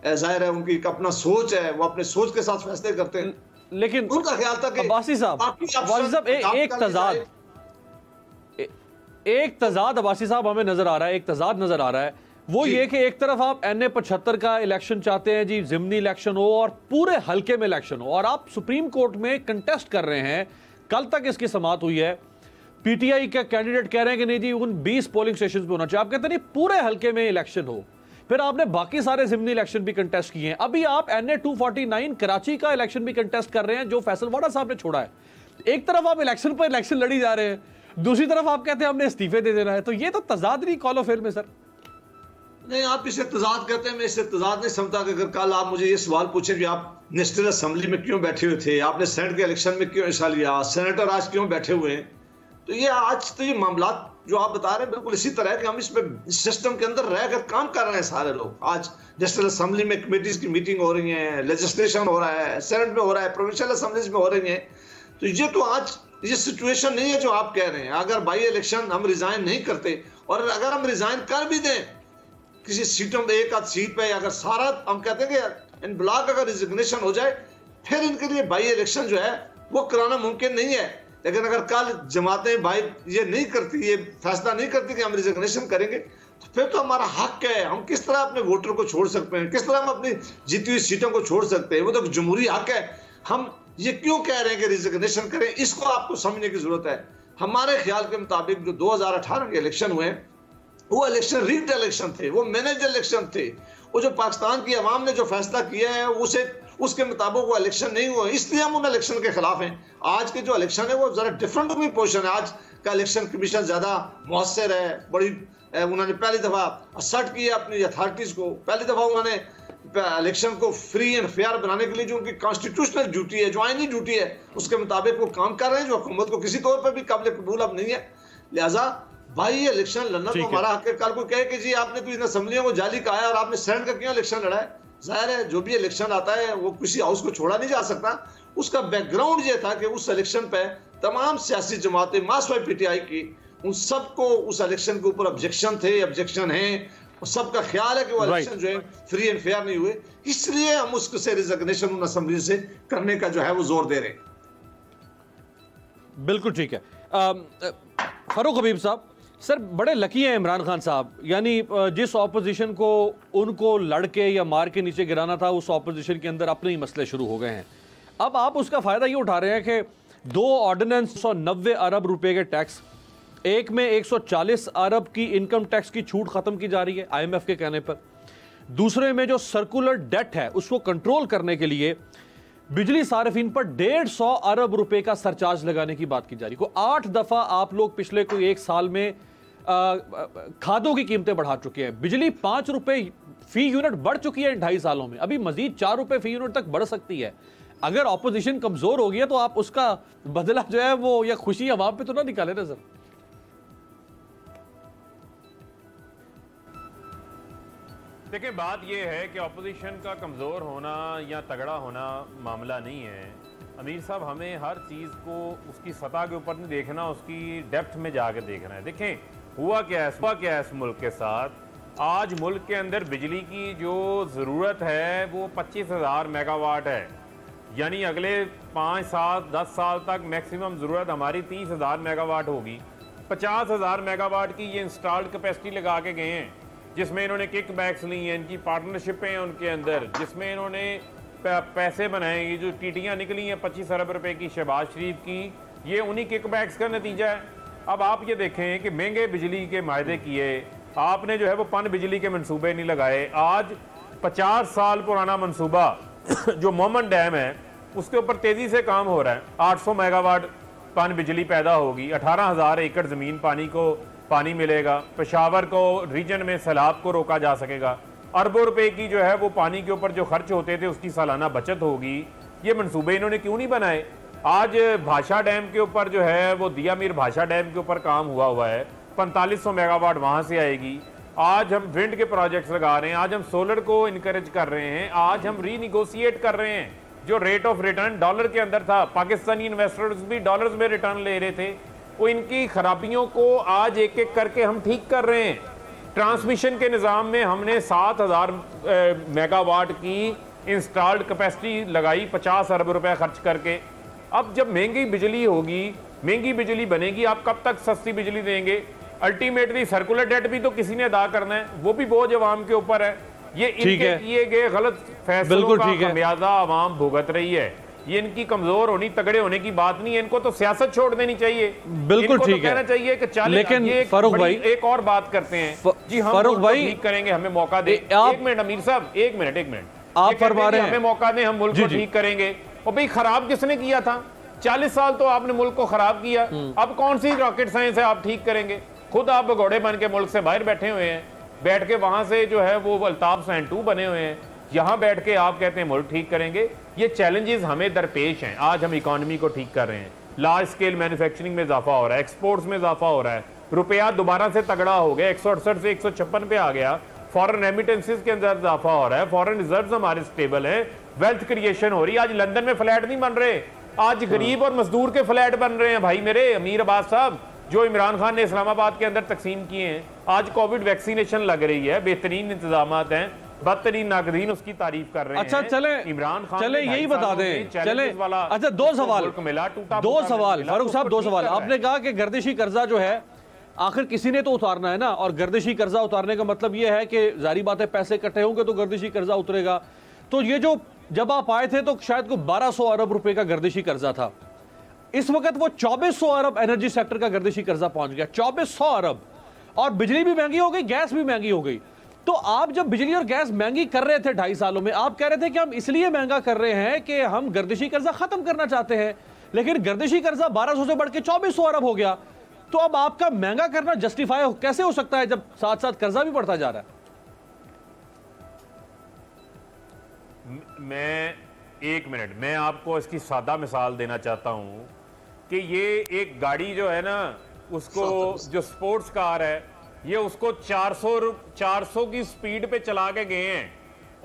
जाहिर है उनकी अपना सोच है, वो अपने सोच के साथ फैसले करते हैं। लेकिन उनका ख्याल था कि अब्बासी साहब एक तजाद अब्बासी साहब हमें नजर आ रहा है, एक तजाद नजर आ रहा है। वो ये कि एक तरफ आप NA 75 का इलेक्शन चाहते हैं जी, जिमनी इलेक्शन हो और पूरे हल्के में इलेक्शन हो, और आप सुप्रीम कोर्ट में कंटेस्ट कर रहे हैं। कल तक इसकी समाअत हुई है, पीटीआई का कैंडिडेट कह रहे हैं कि नहीं जी उन 20 पोलिंग स्टेशन पे होना चाहिए, आप कहते हैं नहीं पूरे हल्के में इलेक्शन हो। फिर आपने बाकी सारे जिमनी इलेक्शन भी कंटेस्ट किए हैं। अभी आप NA 249 कराची का इलेक्शन भी कंटेस्ट कर रहे हैं जो फैसल वाडा साहब ने छोड़ा है। एक तरफ आप इलेक्शन पर इलेक्शन लड़ी जा रहे हैं, दूसरी तरफ आप कहते हैं हमने इस्तीफे दे देना है। तो ये तो तजाद नहीं कॉल ऑफ फेयर में सर। नहीं, आप इसे तजाद कहते हैं, मैं इसे तजाद नहीं समझता। कि अगर कल आप मुझे ये सवाल पूछें कि आप नेशनल असेंबली में क्यों बैठे हुए थे, आपने सेनेट के इलेक्शन में क्यों हिस्सा लिया, सेनेटर आज क्यों बैठे हुए हैं, तो ये आज तो ये मामला जो आप बता रहे हैं बिल्कुल इसी तरह है कि हम इसमें सिस्टम के अंदर रहकर काम कर रहे हैं सारे लोग। आज नेशनल असेंबली में कमेटीज की मीटिंग हो रही है, लेजिस्लेशन हो रहा है, सेनेट में हो रहा है, प्रोविंशियल असेंबलीज में हो रही है। तो ये तो आज ये सिचुएशन नहीं है जो आप कह रहे हैं। अगर बाई इलेक्शन हम रिजाइन नहीं करते, और अगर हम रिजाइन कर भी दें किसी सीटों में, एक आध सीट पे, अगर सारा हम कहते हैं कि इन ब्लॉक अगर रिजिग्नेशन हो जाए, फिर इनके लिए बाई इलेक्शन जो है वो कराना मुमकिन नहीं है। लेकिन अगर कल जमातें भाई ये नहीं करती, ये फैसला नहीं करती कि हम रिजिग्नेशन करेंगे, तो फिर तो हमारा हक है। हम किस तरह अपने वोटर को छोड़ सकते हैं, किस तरह हम अपनी जीती हुई सीटों को छोड़ सकते हैं, वो तो जमहूरी हक है। हम ये क्यों कह रहे हैं कि रिजिग्नेशन करें, इसको आपको समझने की जरूरत है। हमारे ख्याल के मुताबिक जो 2018 के इलेक्शन हुए वो इलेक्शन रिग्ड इलेक्शन थे, वो मैनेज्ड इलेक्शन थे। वो जो पाकिस्तान की आवाम ने जो फैसला किया है उसे उसके मुताबिक वो इलेक्शन नहीं हुआ, इसलिए हम उन इलेक्शन के खिलाफ हैं। आज के जो इलेक्शन है वो जरा डिफरेंट पोजिशन है। आज का इलेक्शन कमीशन ज्यादा मुअस्सर है, बड़ी उन्होंने पहली दफा असर्ट किया अपनी अथॉरिटीज को, पहली दफा उन्होंने इलेक्शन को फ्री एंड फेयर बनाने के लिए जो उनकी कॉन्स्टिट्यूशनल ड्यूटी है, जो आईनी ड्यूटी है, उसके मुताबिक वो काम कर रहे हैं, जो हुकूमत को किसी तौर पर भी काबिल कबूल अब नहीं है। लिहाजा भाई ये इलेक्शन लड़ना तो हमारा हक है। कल को कहे कि जी आपने तो इन असेंबलियों को जाली कहा है और आपने सैंड का क्यों इलेक्शन लड़ा है? जाहिर है जो भी इलेक्शन आता है वो किसी हाउस को छोड़ा नहीं जा सकता। उसका बैकग्राउंड ये था कि उस इलेक्शन पे तमाम सियासी जमातें मासवाई पीटीआई की, उन सबको उस इलेक्शन के ऊपर ऑब्जेक्शन थे, ऑब्जेक्शन है, और सबका ख्याल है कि वो इलेक्शन जो है फ्री एंड फेयर नहीं हुए, इसलिए हम उससे रिजग्नेशन उन असेंबली से करने का जो है वो जोर दे रहे हैं। बिल्कुल ठीक है। फारूक हबीब साहब, सर बड़े लकी हैं इमरान खान साहब, यानी जिस ऑपोजिशन को उनको लड़के या मार के नीचे गिराना था, उस ऑपोजिशन के अंदर अपने ही मसले शुरू हो गए हैं। अब आप उसका फ़ायदा ये उठा रहे हैं कि 2 ऑर्डिनेंस 190 अरब रुपए के टैक्स, एक में 140 अरब की इनकम टैक्स की छूट ख़त्म की जा रही है IMF के कहने पर, दूसरे में जो सर्कुलर डेट है उसको कंट्रोल करने के लिए बिजली सार्फिन पर 150 अरब रुपए का सरचार्ज लगाने की बात की जा रही है। 8 दफ़ा आप लोग पिछले कोई 1 साल में खादों की कीमतें बढ़ा चुके हैं। बिजली 5 रुपए फी यूनिट बढ़ चुकी है 2.5 सालों में, अभी मजीद 4 रुपए फी यूनिट तक बढ़ सकती है। अगर ऑपोजिशन कमजोर हो गई तो आप उसका बदला जो है वो या खुशी अवाम पे तो ना निकाले ना सर। देखिए बात यह है कि ऑपोजिशन का कमज़ोर होना या तगड़ा होना मामला नहीं है अमीर साहब। हमें हर चीज़ को उसकी सतह के ऊपर नहीं देखना, उसकी डेप्थ में जाकर देखना है। देखें हुआ क्या है इस मुल्क के साथ। आज मुल्क के अंदर बिजली की जो ज़रूरत है वो 25,000 मेगावाट है, यानी अगले 5, 7, 10 साल तक मैक्सिमम ज़रूरत हमारी 30,000 मेगावाट होगी। 50,000 मेगावाट की ये इंस्टॉल्ड कैपेसिटी लगा के गए हैं, जिसमें इन्होंने किक बैक्स ली हैं, इनकी पार्टनरशिपें हैं उनके अंदर, जिसमें इन्होंने पैसे बनाएंगी। जो टीटियाँ निकली हैं 25 अरब रुपए की शहबाज शरीफ की, ये उन्हीं किक बैक्स का नतीजा है। अब आप ये देखें कि महंगे बिजली के मायदे किए, आपने जो है वो पन बिजली के मंसूबे नहीं लगाए। आज 50 साल पुराना मंसूबा जो मोमन डैम है उसके ऊपर तेज़ी से काम हो रहा है। 800 मेगावाट पन बिजली पैदा होगी, 18,000 एकड़ ज़मीन पानी मिलेगा। पेशावर को रीजन में सैलाब को रोका जा सकेगा। अरबों रुपए की जो है वो पानी के ऊपर जो खर्च होते थे उसकी सालाना बचत होगी। ये मंसूबे इन्होंने क्यों नहीं बनाए? आज भाषा डैम के ऊपर जो है वो दिया मीर भाषा डैम के ऊपर काम हुआ है, 4500 मेगावाट वहाँ से आएगी। आज हम विंड के प्रोजेक्ट्स लगा रहे हैं, आज हम सोलर को इनकरेज कर रहे हैं, आज हम रीनिगोशिएट कर रहे हैं। जो रेट ऑफ रिटर्न डॉलर के अंदर था, पाकिस्तानी इन्वेस्टर्स भी डॉलर्स में रिटर्न ले रहे थे, वो इनकी खराबियों को आज एक एक करके हम ठीक कर रहे हैं। ट्रांसमिशन के निज़ाम में हमने 7,000 मेगावाट की इंस्टॉल्ड कैपेसिटी लगाई 50 अरब रुपए खर्च करके। अब जब महंगी बिजली होगी, महंगी बिजली बनेगी, आप कब तक सस्ती बिजली देंगे? अल्टीमेटली सर्कुलर डेट भी तो किसी ने अदा करना है, वो भी बोझ अवाम के ऊपर है। ये इनके किए गए गलत फैसलों का खमियाजा अवाम भुगत रही है। ये इनकी कमजोर होनी तगड़े होने की बात नहीं है, इनको तो सियासत छोड़ देनी चाहिए। बिल्कुल ठीक तो कहना चाहिए कि चलिए, लेकिन फारूक भाई एक और बात करते हैं जी, हम फारूक भाई ठीक करेंगे, हमें मौका दे। एक मिनट अमीर साहब, एक मिनट आप फरमा रहे हैं हमें मौका दें, हम मुल्क को ठीक करेंगे। और भाई खराब किसने किया था? 40 साल तो आपने मुल्क को खराब किया, अब कौन सी रॉकेट साइंस है आप ठीक करेंगे? खुद आप भगोड़े बन के मुल्क से बाहर बैठे हुए हैं, बैठ के वहां से जो है वो अल्ताफ सैन 2 बने हुए हैं, यहाँ बैठ के आप कहते हैं मुल्क ठीक करेंगे। ये चैलेंजेस हमें दरपेश हैं। आज हम इकोनॉमी को ठीक कर रहे हैं, लार्ज स्केल मैन्युफैक्चरिंग में इजाफा हो रहा है, एक्सपोर्ट्स में इजाफा हो रहा है, रुपया दोबारा से तगड़ा हो गया, 168 से 156 पे आ गया, फॉरेन रेमिटेंसेस के अंदर इजाफा हो रहा है, फॉरेन रिजर्व्स हमारे स्टेबल है, वेल्थ क्रिएशन हो रही है। आज लंदन में फ्लैट नहीं बन रहे, आज गरीब और मजदूर के फ्लैट बन रहे हैं भाई मेरे अमीर अब्बास साहब, जो इमरान खान ने इस्लामाबाद के अंदर तकसीम किए हैं। आज कोविड वैक्सीनेशन लग रही है, बेहतरीन इंतजाम हैं, बदतरीन नाकदीन उसकी तारीफ कर रहे हैं। अच्छा चले इमरान खान, चले यही बता दें, चले अच्छा दो सवाल फारूक साहब, 2 सवाल। आपने कहा कि गर्दिशी कर्जा जो है आखिर किसी ने तो उतारना है ना, और गर्दिशी कर्जा उतारने का मतलब यह है कि जारी बात है पैसे इकट्ठे होंगे तो गर्दिशी कर्जा उतरेगा। तो ये जो जब आप आए थे तो शायद को 1200 अरब रुपए का गर्दिशी कर्जा था, इस वक्त वो 2400 अरब एनर्जी सेक्टर का गर्दिशी कर्जा पहुंच गया, 2400 अरब। और बिजली भी महंगी हो गई, गैस भी महंगी हो गई। तो आप जब बिजली और गैस महंगी कर रहे थे 2.5 सालों में, आप कह रहे थे कि हम इसलिए महंगा कर रहे हैं कि हम गर्दिशी कर्जा खत्म करना चाहते हैं, लेकिन गर्दिशी कर्जा 1200 से बढ़ के 2400 अरब हो गया। तो अब आपका महंगा करना जस्टिफाई कैसे हो सकता है जब साथ साथ कर्जा भी बढ़ता जा रहा है? मैं 1 मिनट, मैं आपको इसकी सादा मिसाल देना चाहता हूँ कि ये एक गाड़ी जो है ना, उसको जो स्पोर्ट्स कार है, ये उसको 400 की स्पीड पे चला के गए हैं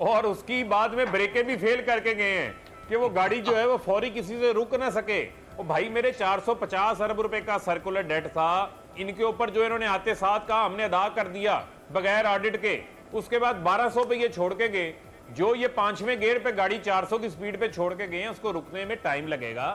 और उसकी बाद में ब्रेकें भी फेल करके गए हैं कि वो गाड़ी जो है वो फौरी किसी से रुक ना सके। और भाई मेरे 450 अरब रुपए का सर्कुलर डेट था, इनके ऊपर जो इन्होंने आते साथ कहा हमने अदा कर दिया बगैर ऑडिट के, उसके बाद 1200 पे ये छोड़ के गए। जो ये 5वें गियर पे गाड़ी 400 की स्पीड पे छोड़ के गए हैं, उसको रुकने में टाइम लगेगा।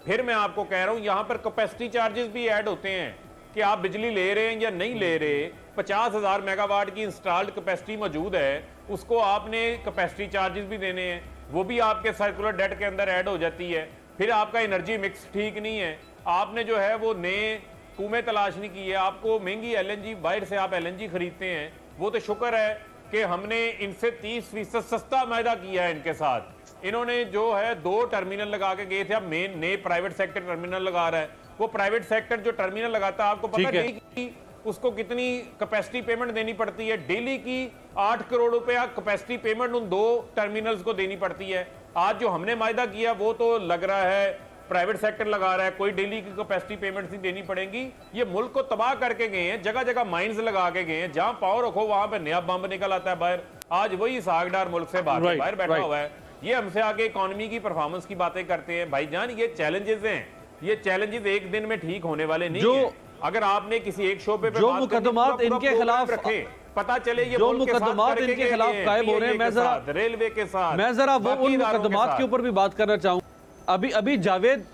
फिर मैं आपको कह रहा हूं यहां पर कैपेसिटी चार्जेस भी ऐड होते हैं कि आप बिजली ले रहे हैं या नहीं ले रहे। 50,000 मेगावाट की इंस्टॉल्ड कैपेसिटी मौजूद है, उसको आपने कैपेसिटी चार्जेस भी देने हैं, वो भी आपके सर्कुलर डेट के अंदर ऐड हो जाती है। फिर आपका एनर्जी मिक्स ठीक नहीं है, आपने जो है वो नए कुएं तलाश नहीं की है, आपको महंगी LNG बाहर से आप LNG खरीदते हैं। वो तो शुक्र है कि हमने इनसे 30% सस्ता मायदा किया है इनके साथ। इन्होंने जो है 2 टर्मिनल लगा के गए थे, अब मेन नए प्राइवेट सेक्टर टर्मिनल लगा रहा है। वो प्राइवेट सेक्टर जो टर्मिनल लगाता है, आपको पता नहीं कि उसको कितनी कैपेसिटी पेमेंट देनी पड़ती है। डेली की 8 करोड़ रुपया कैपेसिटी पेमेंट उन 2 टर्मिनल्स को देनी पड़ती है। आज जो हमने मायदा किया वो तो लग रहा है प्राइवेट सेक्टर लगा रहा है, कोई डेली की कैपेसिटी पेमेंट नहीं देनी पड़ेगी। ये मुल्क को तबाह करके गए हैं, जगह जगह माइंस लगा के गए हैं, जहां पावर रखो वहां पे नया बम निकल आता है बाहर। आज वही सागडार मुल्क से बाहर बैठा हुआ है, ये हमसे आगे इकोनॉमी की परफॉर्मेंस की बातें करते हैं। भाईजान ये चैलेंजेस हैं, ये चैलेंजेस एक दिन में ठीक होने वाले नहीं है। अगर आपने किसी एक शो पे जो मुकदमात इनके खिलाफ रखे, पता चले ये जो मुकदमात इनके खिलाफ कायम हो रहे हैं, मैं जरा रेलवे के साथ, मैं जरा वो उन मुकदमात के ऊपर भी बात करना चाहूँ। अभी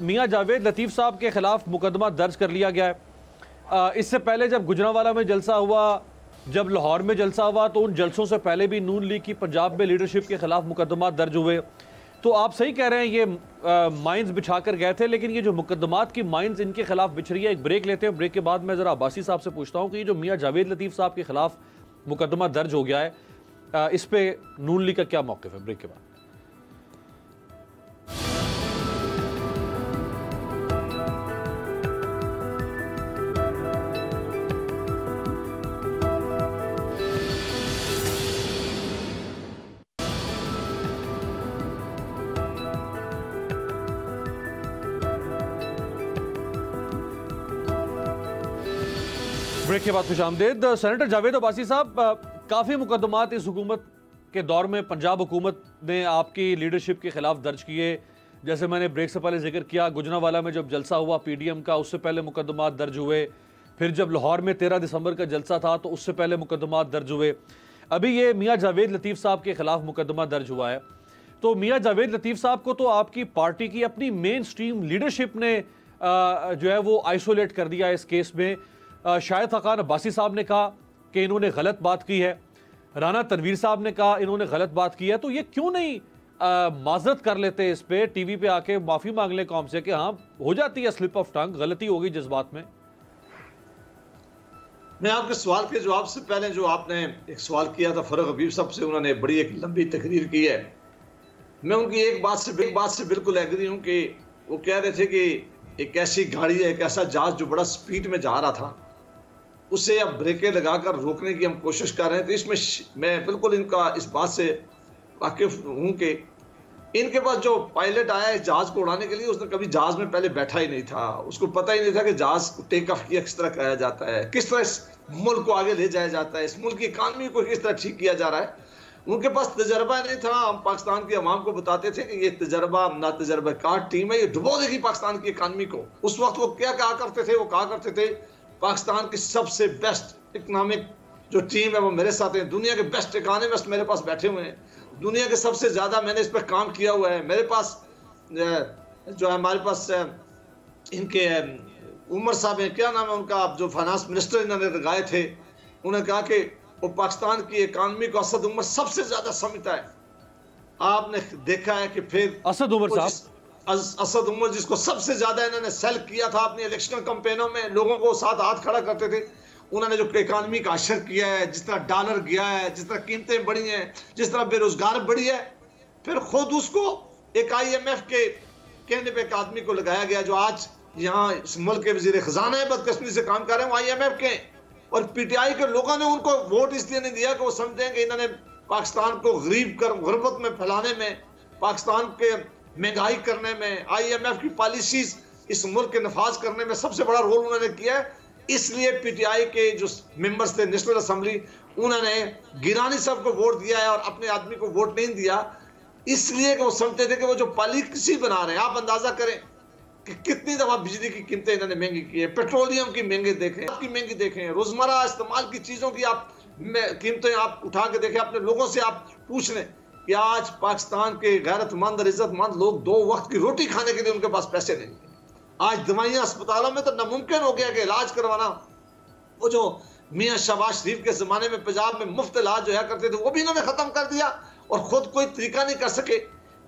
मियां जावेद लतीफ साहब के खिलाफ मुकदमा दर्ज कर लिया गया है। इससे पहले जब गुजरांवाला में जलसा हुआ, जब लाहौर में जलसा हुआ, तो उन जलसों से पहले भी नून लीग की पंजाब में लीडरशिप के खिलाफ मुकदमा दर्ज हुए। तो आप सही कह रहे हैं, ये माइंस बिछा कर गए थे, लेकिन ये जो मुकदमात की माइंस इनके खिलाफ बिछ रही है। एक ब्रेक लेते हैं, ब्रेक के बाद मैं जरा अब्बासी साहब से पूछता हूँ कि ये जो मियां जावेद लतीफ साहब के खिलाफ मुकदमा दर्ज हो गया है, इस पे नून लीग का क्या मौक़िफ़ है। ब्रेक के बाद ब्रेक के बाद खुशामदीद। सेनेटर जावेद अब्बासी साहब, काफ़ी मुकदमात इस हुकूमत के दौर में पंजाब हुकूमत ने आपकी लीडरशिप के खिलाफ दर्ज किए। जैसे मैंने ब्रेक से पहले जिक्र किया, गुजरांवाला में जब जलसा हुआ PDM का, उससे पहले मुकदमात दर्ज हुए। फिर जब लाहौर में 13 दिसंबर का जलसा था तो उससे पहले मुकदमात दर्ज हुए। अभी ये मियां जावेद लतीफ़ साहब के खिलाफ मुकदमा दर्ज हुआ है। तो मियां जावेद लतीफ़ साहब को तो आपकी पार्टी की अपनी मेन स्ट्रीम लीडरशिप ने जो है वो आइसोलेट कर दिया इस केस में। शाहिद खाकान अब्बासी साहब ने कहा कि इन्होंने गलत बात की है, राना तनवीर साहब ने कहा इन्होंने गलत बात की है। तो ये क्यों नहीं माजरत कर लेते इस पे, टीवी पे आके माफी मांग ले कौम से कि हाँ हो जाती है स्लिप ऑफ टंग, गलती हो गई जज्बात में। मैं आपके सवाल के जवाब से पहले जो आपने एक सवाल किया था फरूक हबीब साहब से, उन्होंने बड़ी एक लंबी तकरीर की है। मैं उनकी एक बात से बिल्कुल एग्री हूँ कि वो कह रहे थे कि एक ऐसी गाड़ी है, एक ऐसा जहाज जो बड़ा स्पीड में जा रहा था, उसे अब ब्रेकें लगाकर रोकने की हम कोशिश कर रहे हैं। तो इसमें मैं बिल्कुल इनका इस बात से वाकिफ हूँ कि इनके पास जो पायलट आया है जहाज को उड़ाने के लिए, उसने कभी जहाज में पहले बैठा ही नहीं था, उसको पता ही नहीं था कि जहाज को टेक ऑफ किया किस तरह कराया जाता है, किस तरह इस मुल्क को आगे ले जाया जाता है, इस मुल्क की इकानमी को किस तरह ठीक किया जा रहा है। उनके पास तजर्बा नहीं था। हम पाकिस्तान की अवाम को बताते थे कि ये तजर्बा ना तजर्बाकार टीम है, ये डुबो देगी पाकिस्तान की इकानमी को। उस वक्त वो क्या कहा करते थे, वो कहा करते थे पाकिस्तान की सबसे बेस्ट इकनॉमिक जो टीम है वो मेरे साथ है, दुनिया के बेस्ट इकोनॉमिस्ट मेरे पास बैठे हुए हैं, दुनिया के सबसे ज्यादा मैंने इस पर काम किया हुआ है। मेरे पास जो है हमारे पास इनके उमर साहब हैं, क्या नाम है उनका, जो फाइनेंस मिनिस्टर इन्होंने लगाए थे, उन्होंने कहा कि वो पाकिस्तान की इकानमी को असद उमर सबसे ज्यादा समझता है। आपने देखा है कि फिर असद उमर साहब, असद उमर जिसको सबसे ज्यादा इन्होंने सेल किया था अपनी इलेक्शनल कैंपेनों में, लोगों को साथ हाथ खड़ा करते थे, उन्होंने जो इकानमी का असर किया है, जिस तरह डॉलर गया है, जिस तरह कीमतें बढ़ी हैं, जिस तरह बेरोजगार बढ़ी है, फिर खुद उसको एक IMF के कहने पे एक आदमी को लगाया गया जो आज यहाँ इस मुल्क के वजीर खजाना है, बदकिस्मती से काम कर रहे हैं, वो IMF के। और PTI के लोगों ने उनको वोट इसलिए नहीं दिया कि वो समझते हैं कि इन्होंने पाकिस्तान को गरीब कर गुर्बत में फैलाने में पाकिस्तान के महंगाई करने में, IMF की पॉलिसीज इस मुल्क के नफाज करने में सबसे बड़ा रोल उन्होंने किया है। इसलिए PTI के जो मेंबर्स थे नेशनल असेंबली, उन्होंने गिलानी साहब को वोट दिया है और अपने आदमी को वोट नहीं दिया, इसलिए कि वो समझते थे कि वो जो पॉलिसी बना रहे हैं, आप अंदाजा करें कि कितनी दफा बिजली की कीमतें इन्होंने महंगी की है, पेट्रोलियम की महंगी देखें, आपकी महंगी देखें, रोजमर्रा इस्तेमाल की चीजों की आप कीमतें आप उठा के देखें, अपने लोगों से आप पूछ लें कि आज पाकिस्तान के गैरतमंद और इज्जतमंद लोग 2 वक्त की रोटी खाने के लिए उनके पास पैसे नहीं है। आज दवाइयां अस्पतालों में तो नामुमकिन हो गया कि इलाज करवाना। वो जो मियां शहबाज शरीफ के जमाने में पंजाब में मुफ्त इलाज जो है करते थे, वो भी इन्होंने खत्म कर दिया और खुद कोई तरीका नहीं कर सके।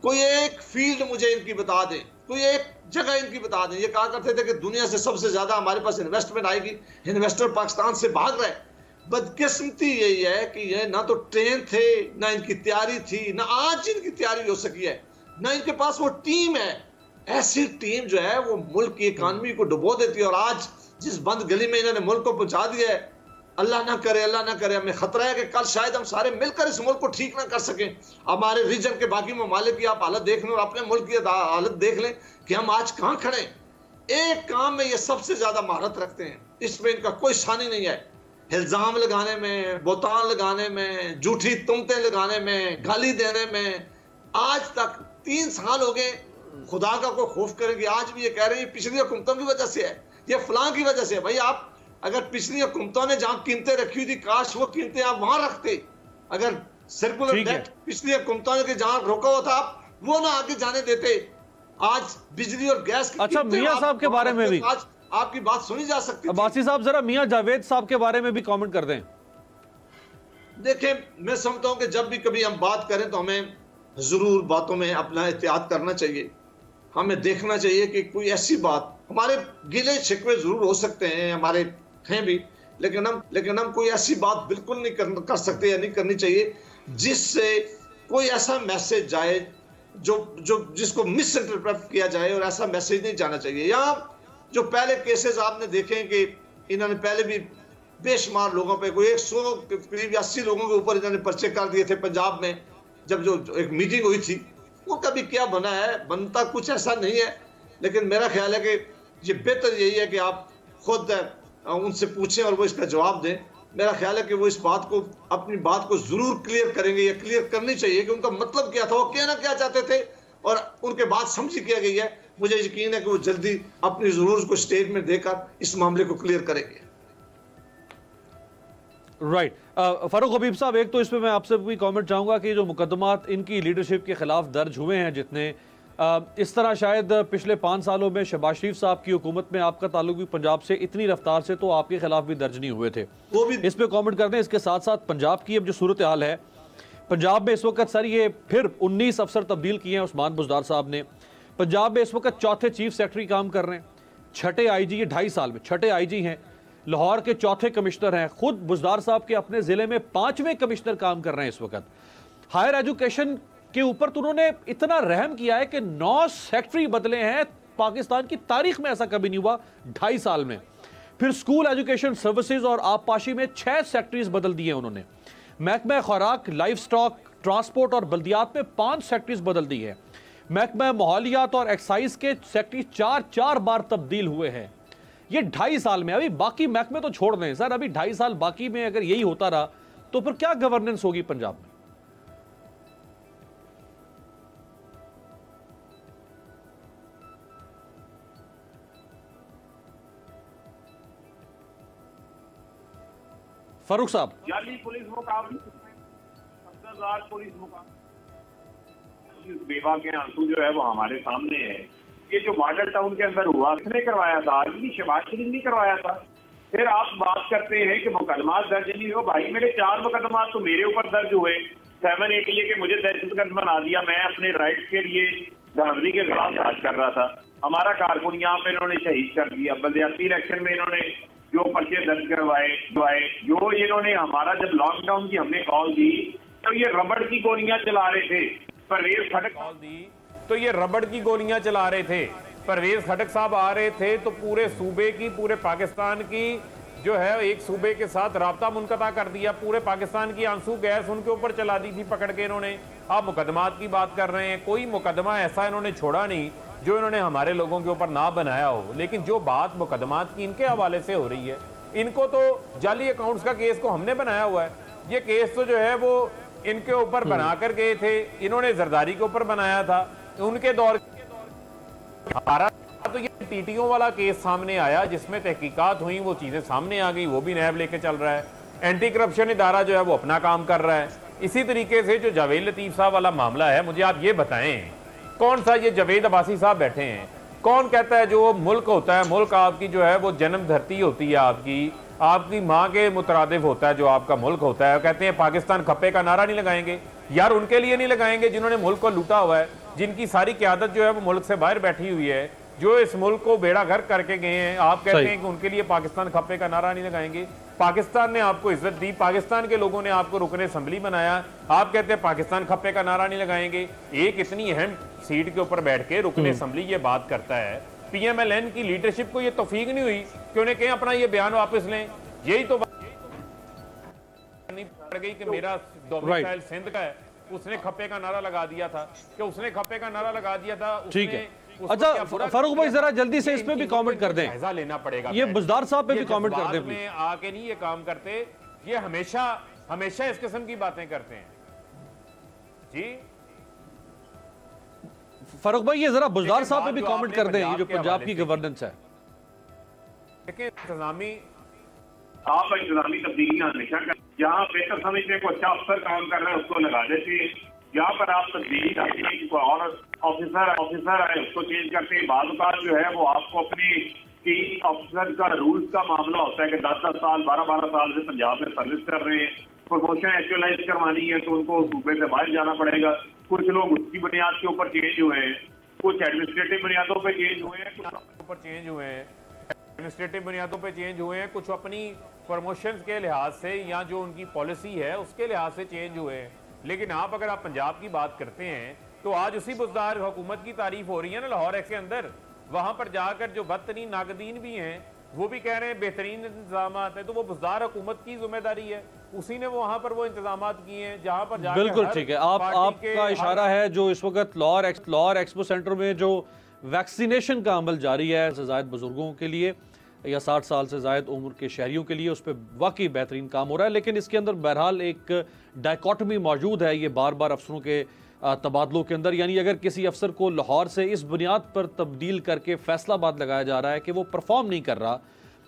कोई एक फील्ड मुझे इनकी बता दें, कोई एक जगह इनकी बता दें। ये कहा करते थे कि दुनिया से सबसे ज्यादा हमारे पास इन्वेस्टमेंट आएगी, इन्वेस्टर पाकिस्तान से भाग रहे। बदकिस्मती यही है कि ये ना तो ट्रेन थे, ना इनकी तैयारी थी, ना आज इनकी तैयारी हो सकी है, ना इनके पास वो टीम है। ऐसी टीम जो है वो मुल्क की इकानमी को डुबो देती है। और आज जिस बंद गली में इन्होंने मुल्क को पहुंचा दिया है, अल्लाह ना करे, अल्लाह ना करे, हमें खतरा है कि कल शायद हम सारे मिलकर इस मुल्क को ठीक ना कर सकें। हमारे रीजन के बाकी ममालिक की आप हालत देख लें और अपने मुल्क की हालत देख लें कि हम आज कहाँ खड़े। एक काम में ये सबसे ज्यादा महारत रखते हैं, इसमें इनका कोई शानी नहीं है। इल्जाम लगाने में, बोतान लगाने में, झूठी तुमतें लगाने में, गाली देने में। आज तक 3 साल हो गए, खुदा का कोई खौफ करेंगे। आज भी ये कह रहे हैं पिछली हुकूमतों की वजह से है, ये फलां की वजह से है। भाई आप अगर पिछली हुकूमतों ने जहां कीमतें रखी थी, काश वो कीमतें आप वहां रखते। अगर सर्कुलर डेट पिछली हुकूमतों ने जहां रोका हुआ था, आप वो ना आगे जाने देते। आज बिजली और गैस की अच्छा, मियां साहब के बारे में भी आज आपकी बात सुनी जा सकती है। अब्बासी साहब जरा मियां जावेद साहब के बारे में भी कमेंट कर दें। देखें, मैं समझता हूं कि जब भी कभी हम बात करें तो हमें जरूर बातों में अपना एहतियात करना चाहिए। हमें देखना चाहिए कि कोई ऐसी बात, हमारे गिले शिकवे जरूर हो सकते हैं, हमारे हैं भी, लेकिन हम कोई ऐसी बात बिल्कुल नहीं कर सकते या नहीं करनी चाहिए जिससे कोई ऐसा मैसेज जाए जो जिसको मिस इंटरप्रेट किया जाए, और ऐसा मैसेज नहीं जाना चाहिए। या जो पहले केसेस आपने देखे कि इन्होंने पहले भी बेशुमार लोगों पे, कोई 100 करीब 80 लोगों के ऊपर इन्होंने पर्चे कर दिए थे पंजाब में, जब जो एक मीटिंग हुई थी। वो कभी क्या बना है, बनता कुछ ऐसा नहीं है। लेकिन मेरा ख्याल है कि ये बेहतर यही है कि आप खुद उनसे पूछें और वो इसका जवाब दें। मेरा ख्याल है कि वो इस बात को, अपनी बात को जरूर क्लियर करेंगे, या क्लियर करनी चाहिए कि उनका मतलब क्या था, वो कहना क्या चाहते थे, और उनके बाद समझी क्या गई है। मुझे यकीन है कि वो जल्दी अपनी जरूर को स्टेटमेंट देकर इस मामले को क्लियर करेंगे। राइट फारूक हबीब साहब, एक तो इस पे मैं आपसे भी कमेंट चाहूंगा कि जो मुकदमात इनकी लीडरशिप के खिलाफ दर्ज हुए हैं जितने, इस तरह शायद पिछले 5 सालों में शहबाज शरीफ साहब की हुकूमत में आपका ताल्लुक भी पंजाब से इतनी रफ्तार से तो आपके खिलाफ भी दर्ज नहीं हुए थे, वो भी इस पे कमेंट कर दें। इसके साथ साथ पंजाब की अब जो सूरत हाल है, पंजाब में इस वक्त सर ये फिर 19 अफसर तब्दील किए हैं उस्मान बुज़दार साहब ने। पंजाब में इस वक्त 4थे चीफ सेक्रेटरी काम कर रहे हैं, 6ठे IG, ये 2.5 साल में 6ठे IG हैं। लाहौर के 4थे कमिश्नर हैं, खुद बुज़दार साहब के अपने ज़िले में 5वें कमिश्नर काम कर रहे हैं इस वक्त। हायर एजुकेशन के ऊपर तो उन्होंने इतना रहम किया है कि 9 सेक्रेटरी बदले हैं, पाकिस्तान की तारीख में ऐसा कभी नहीं हुआ 2.5 साल में। फिर स्कूल एजुकेशन सर्विसेज और आबपाशी में 6 सेक्रेटरीज बदल दिए उन्होंने। महकमा खुराक, लाइफ स्टॉक, ट्रांसपोर्ट और बल्दियात में 5 सेक्रेटरीज बदल दी है। महकमा माहौलियात और एक्साइज के सेक्रेटरी 4 बार तब्दील हुए हैं ये 2.5 साल में। अभी बाकी महकमे तो छोड़ दें सर, अभी 2.5 साल बाकी में अगर यही होता रहा तो फिर क्या गवर्नेंस होगी पंजाब में? फारूक साहब, जाली पुलिस मुकाबले, पुलिस मुकाबले, बेवा के आंसू जो है वो हमारे सामने है। ये जो मॉडल टाउन के अंदर हुआ, किसने करवाया था? आदमी शहबाज शरीफ ने करवाया था। फिर आप बात करते हैं कि मुकदमा दर्ज नहीं हो। भाई मेरे 4 मुकदमा तो मेरे ऊपर दर्ज हुए, 7A के लिए कि मुझे दहशतगर्द बना दिया, मैं अपने राइट्स के लिए गांधी के खिलाफ राज कर रहा था। हमारा कारकुन यहाँ पे इन्होंने शहीद कर दिया। बलदियाती इलेक्शन में इन्होंने जो पर्चे दर्ज करवाए, जो इन्होंने हमारा जब लॉकडाउन की हमने कॉल दी तो ये रबड़ की गोलियां चला रहे थे। परवेज खटक कॉल दी तो ये रबड़ की गोलियां चला रहे थे। परवेज खटक साहब आ रहे थे तो पूरे सूबे की, पूरे पाकिस्तान की जो है एक सूबे के साथ राब्ता मुनक़ता कर दिया, पूरे पाकिस्तान की आंसू गैस उनके ऊपर चला दी थी पकड़ के इन्होंने। आप मुकदमात की बात कर रहे हैं, कोई मुकदमा ऐसा इन्होंने छोड़ा नहीं जो इन्होंने हमारे लोगों के ऊपर ना बनाया हो। लेकिन जो बात मुकदमात की इनके हवाले से हो रही है, इनको तो जाली अकाउंट्स का केस को हमने बनाया हुआ है। ये केस तो जो है वो इनके ऊपर बना कर गए थे, इन्होंने जरदारी के ऊपर बनाया था उनके दौर। हमारा तो ये टीटीओ वाला केस सामने आया जिसमें तहकीकात हुई, वो चीजें सामने आ गई, वो भी नैब लेके चल रहा है। एंटी करप्शन इदारा जो है वो अपना काम कर रहा है। इसी तरीके से जो जावेद लतीफ साहब वाला मामला है, मुझे आप ये बताएं कौन सा ये जावेद अब्बासी साहब बैठे हैं, कौन कहता है जो मुल्क होता है, मुल्क आपकी जो है वो जन्म धरती होती है, आपकी माँ के मुतरादिफ होता है जो आपका मुल्क होता है। कहते हैं पाकिस्तान खप्पे का नारा नहीं लगाएंगे। यार उनके लिए नहीं लगाएंगे जिन्होंने मुल्क को लूटा हुआ है, जिनकी सारी क़यादत जो है वो मुल्क से बाहर बैठी हुई है, जो इस मुल्क को बेड़ा गर्क करके गए हैं। आप कहते हैं कि उनके लिए पाकिस्तान खप्पे का नारा नहीं लगाएंगे। पाकिस्तान ने आपको इज्जत दी, पाकिस्तान के लोगों ने आपको रुकने असेंबली बनाया, आप कहते हैं पाकिस्तान खप्पे का नारा नहीं लगाएंगे। एक इतनी अहम सीट के ऊपर बैठ के रुकने असेंबली ये बात करता है। PMLN की लीडरशिप को ये तौफीक नहीं हुई कि उन्हें कहें अपना ये बयान वापस लें। यही तो बात नहीं पड़ गई कि मेरा डोमिसाइल सिंध का है, उसने खप्पे का नारा लगा दिया था, कि उसने खप्पे का नारा लगा दिया था। ठीक है, अच्छा फारूक भाई जरा जल्दी से इस पे भी कमेंट कर दें, जायजा लेना पड़ेगा। ये बुज़दार साहब पे भी कमेंट कर दें। में आके नहीं ये काम करते, ये हमेशा हमेशा इस किस्म की बातें करते हैं। जी फारूक भाई ये जरा बुज़दार साहब पे भी कमेंट कर दें, ये जो पंजाब की गवर्नेंस है। देखिए इंतजामी आप इंतजामी तब्दीलियां हमेशा कर, जहाँ बेहतर समझने को अच्छा अफसर काम कर रहा है उसको लगा देते हैं। यहाँ पर आप तब्दीली करते हैं, कोई और ऑफिसर आए उसको चेंज करते हैं। बाद बार जो है वो आपको अपनी टीम ऑफिसर का रूल्स का मामला होता है कि 10-10 साल 12-12 साल से पंजाब में सर्विस कर रहे हैं, प्रमोशन एक्चुअलाइज करवानी है तो उनको सूबे से बाहर जाना पड़ेगा। कुछ लोग उसकी बुनियाद के ऊपर चेंज हुए हैं, कुछ एडमिनिस्ट्रेटिव बुनियादों पर चेंज हुए हैं, एडमिनिस्ट्रेटिव बुनियादों पे चेंज हुए हैं, कुछ अपनी प्रमोशंस के लिहाज से या जो उनकी पॉलिसी है उसके लिहाज से चेंज हुए हैं। लेकिन आप अगर आप पंजाब की बात करते हैं तो आज उसी बुज़दार हुकूमत की तारीफ हो रही है ना लाहौर एक्ट के अंदर। वहां पर जाकर जो बदतरीन नाकदीन भी हैं वो भी कह रहे हैं बेहतरीन इंतजाम है, तो वो बुज़दार हुकूमत की जिम्मेदारी है, उसी ने वहां पर वो इंतजाम किए हैं जहां पर जाकर। बिल्कुल ठीक है, आपका इशारा है जो इस वक्त लाहौर एक्सपो सेंटर में जो वैक्सीनेशन का अमल जारी है ज़ायद बुजुर्गों के लिए या 60 साल से ज़ायद उम्र के शहरियों के लिए, उस पर वाकई बेहतरीन काम हो रहा है। लेकिन इसके अंदर बहरहाल एक डायकॉटमी मौजूद है, ये बार बार अफसरों के तबादलों के अंदर, यानी अगर किसी अफसर को लाहौर से इस बुनियाद पर तब्दील करके फैसलाबाद लगाया जा रहा है कि वो परफॉर्म नहीं कर रहा,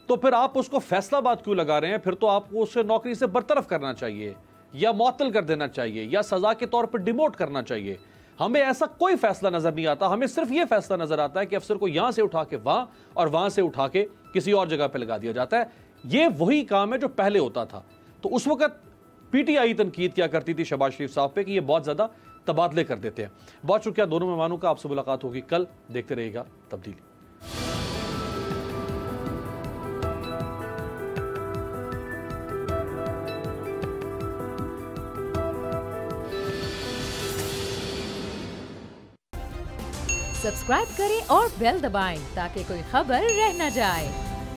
तो फिर आप उसको फैसलाबाद क्यों लगा रहे हैं? फिर तो आपको उसे नौकरी से बरतरफ करना चाहिए या मुअत्तल कर देना चाहिए या सजा के तौर पर डिमोट करना चाहिए। हमें ऐसा कोई फैसला नजर नहीं आता, हमें सिर्फ ये फैसला नजर आता है कि अफसर को यहां से उठा के वहां और वहां से उठा के किसी और जगह पे लगा दिया जाता है। ये वही काम है जो पहले होता था। तो उस वक्त PTI तनकीद क्या करती थी शहबाज शरीफ साहब पे कि ये बहुत ज्यादा तबादले कर देते हैं। बहुत शुक्रिया दोनों मेहमानों का, आपसे मुलाकात होगी कल, देखते रहिएगा तब्दीली। सब्सक्राइब करें और बेल दबाएं ताकि कोई खबर रह न जाए।